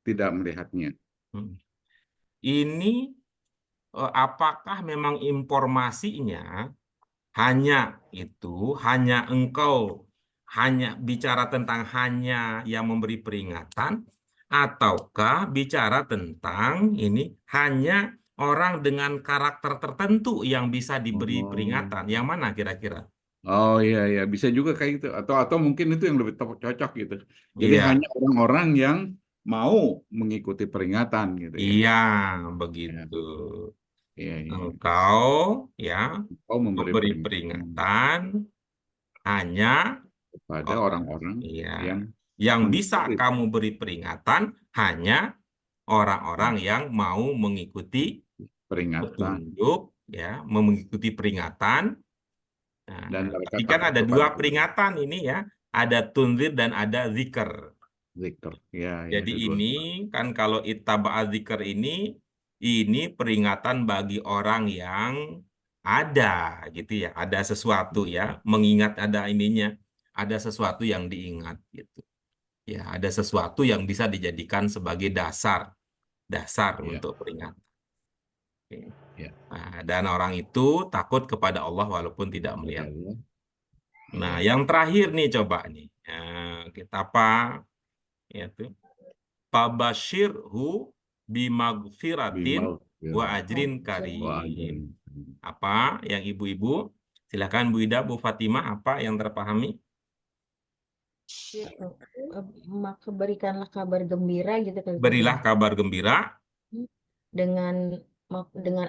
C: tidak melihatnya.
A: ini apakah memang informasinya hanya engkau, hanya bicara tentang hanya yang memberi peringatan, ataukah bicara tentang ini hanya orang dengan karakter tertentu yang bisa diberi peringatan? Yang mana kira-kira?
C: Oh iya, bisa juga kayak gitu. Atau mungkin itu yang lebih cocok gitu. Jadi
A: Iya,
C: hanya orang-orang yang mau mengikuti peringatan gitu ya.
A: iya,
C: Ya,
A: begitu.
C: iya.
A: Engkau ya
C: Engkau memberi
A: memberi
C: peringatan
A: peringatan hanya
C: kepada
A: orang,
C: orang-orang
A: iya,
C: yang
A: yang bisa
C: mengikuti
A: kamu beri peringatan hanya orang-orang yang mau mengikuti
C: peringatan
A: petunjuk, ya, mengikuti peringatan. Nah,
C: dan mereka
A: tapi kan
C: takut
A: ada
C: kepada
A: dua
C: Allah.
A: peringatan ini ya, ada tunzir dan ada zikr.
C: Zikr. Ya,
A: Jadi
C: ada dua.
A: ini kan kalau ittaba'az zikr ini peringatan bagi orang yang ada gitu ya, ada sesuatu ya, mengingat ada ininya, ada sesuatu yang diingat gitu. Ya, ada sesuatu yang bisa dijadikan sebagai dasar
C: Ya,
A: untuk peringatan. Oke.
C: ya.
A: Nah, dan orang itu takut kepada Allah walaupun tidak
C: Kepada
A: melihat.
C: Allah.
A: Nah,
C: Ya.
A: yang terakhir nih coba nih. Kita apa? Yaitu Fabashirhu bimagfiratin
C: Bimal.
A: wa ajrin
C: Wah,
A: karim. Apa yang ibu-ibu? Silakan Bu Ida, Bu Fatimah, apa yang terpahami?
B: Maka berikanlah kabar gembira gitu kan.
A: Berilah kabar gembira
B: dengan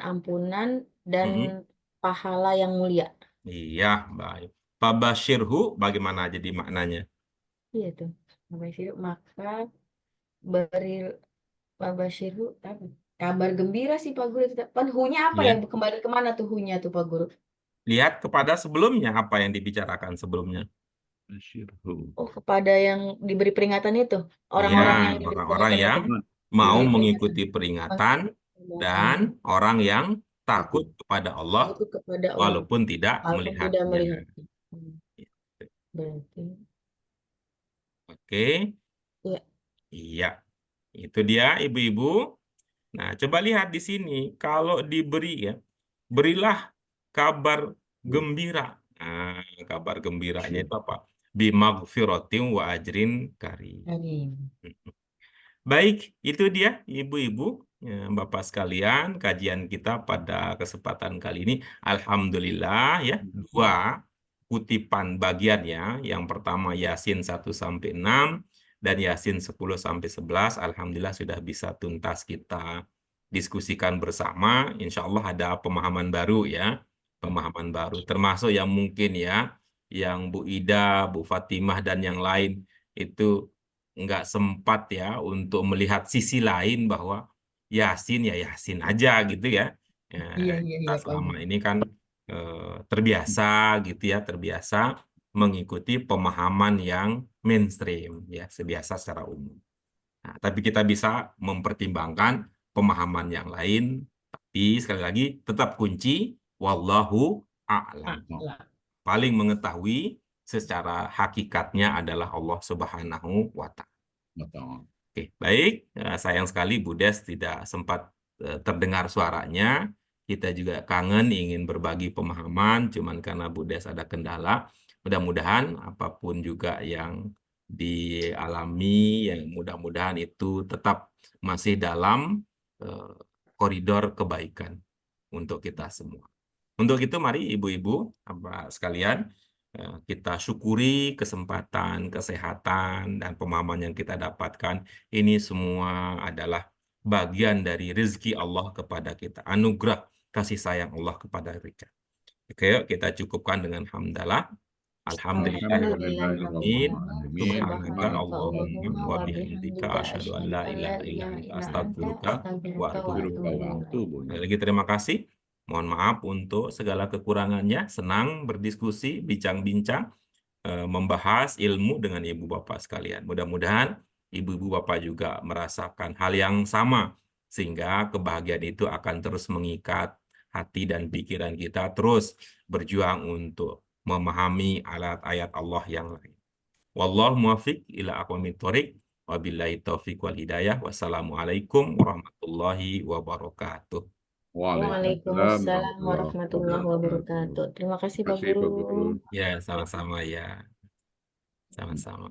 B: ampunan dan
A: Mm-mm.
B: pahala yang mulia.
A: Iya, baik. Fabashirhu bagaimana jadi maknanya?
B: Iya tuh. Maka beri Babashiru apa? Kabar gembira sih Pak Guru. Kan hunya apa ya?
A: Ya.
B: Kembali kemana tuh hunya tuh Pak Guru?
A: Lihat kepada sebelumnya apa yang dibicarakan sebelumnya.
C: Basyirhu.
B: Oh, kepada yang diberi peringatan itu.
A: Iya,
B: Orang-orang yang diberi
A: orang-orang
B: peringatan
A: yang
B: itu.
A: mau
B: Diberi peringatan.
A: mengikuti peringatan dan orang yang takut kepada Allah
B: Takut kepada Allah.
A: walaupun tidak
B: Walaupun tidak
A: melihatnya.
B: melihat. Berarti.
A: Oke,
B: Ya.
A: iya, itu dia ibu-ibu. Nah, coba lihat di sini, kalau diberi ya, berilah kabar gembira. Nah, kabar gembiranya itu apa? Bimagfiratin wa ajrin karim.
B: Amin.
A: Baik, itu dia ibu-ibu, ya, Bapak sekalian, kajian kita pada kesempatan kali ini. Alhamdulillah ya, dua kutipan bagiannya. Yang pertama Yasin 1-6 dan Yasin 10-11. Alhamdulillah sudah bisa tuntas kita diskusikan bersama. Insya Allah ada pemahaman baru ya, pemahaman baru. Termasuk yang mungkin ya, yang Bu Ida, Bu Fatimah dan yang lain itu nggak sempat ya untuk melihat sisi lain bahwa Yasin ya Yasin aja gitu ya.
B: Iya,
A: Kita
B: Pak
A: selama
B: Guru.
A: ini kan terbiasa gitu ya, terbiasa mengikuti pemahaman yang mainstream ya, sebiasa secara umum. Nah, tapi kita bisa mempertimbangkan pemahaman yang lain, tapi sekali lagi tetap kunci wallahu a'lam. Paling mengetahui secara hakikatnya adalah Allah Subhanahu wa Ta'ala. Oke, baik. Sayang sekali Bu Des tidak sempat terdengar suaranya. Kita juga kangen ingin berbagi pemahaman, cuman karena Bu Des ada kendala. Mudah-mudahan apapun juga yang dialami, yang mudah-mudahan itu tetap masih dalam koridor kebaikan untuk kita semua. Untuk itu mari ibu-ibu sekalian, kita syukuri kesempatan, kesehatan, dan pemahaman yang kita dapatkan. Ini semua adalah bagian dari rezeki Allah kepada kita, anugerah kasih sayang Allah kepada kita. Oke, yuk kita cukupkan dengan hamdalah. Alhamdulillahirrahmanirrahim. Subhanaka
E: Subhanaka
A: Allahumma
E: Allahumma
A: wa
E: wa
A: bihamdika
E: bihamdika
A: asyhadu an
E: asyhadu
A: la
E: an la
A: ilaha illa
E: ilaha
A: anta
E: illa anta
A: astaghfiruka wa
E: astaghfiruka wa
A: atubu ilaik.
C: Biruka wa
E: atubu
C: atubu
A: Sekali
C: ilaik.
A: lagi terima kasih. Mohon maaf untuk segala kekurangannya. Senang berdiskusi, bincang-bincang, membahas ilmu dengan ibu bapak sekalian. Mudah-mudahan ibu-ibu bapak juga merasakan hal yang sama, sehingga kebahagiaan itu akan terus mengikat hati dan pikiran kita, terus berjuang untuk memahami ayat Allah yang lain. Wallahu muwaffiq ila aqwamit thoriq. Wabillahi taufiq wal hidayah. Wassalamualaikum warahmatullahi wabarakatuh.
C: Waalaikumsalam
B: Waalaikumsalam
C: warahmatullahi
B: warahmatullahi wabarakatuh.
C: wabarakatuh.
B: Terima kasih
C: Terima
B: Pak
C: kasih Pak
B: Guru.
C: Guru.
A: Ya, sama-sama ya. Sama-sama.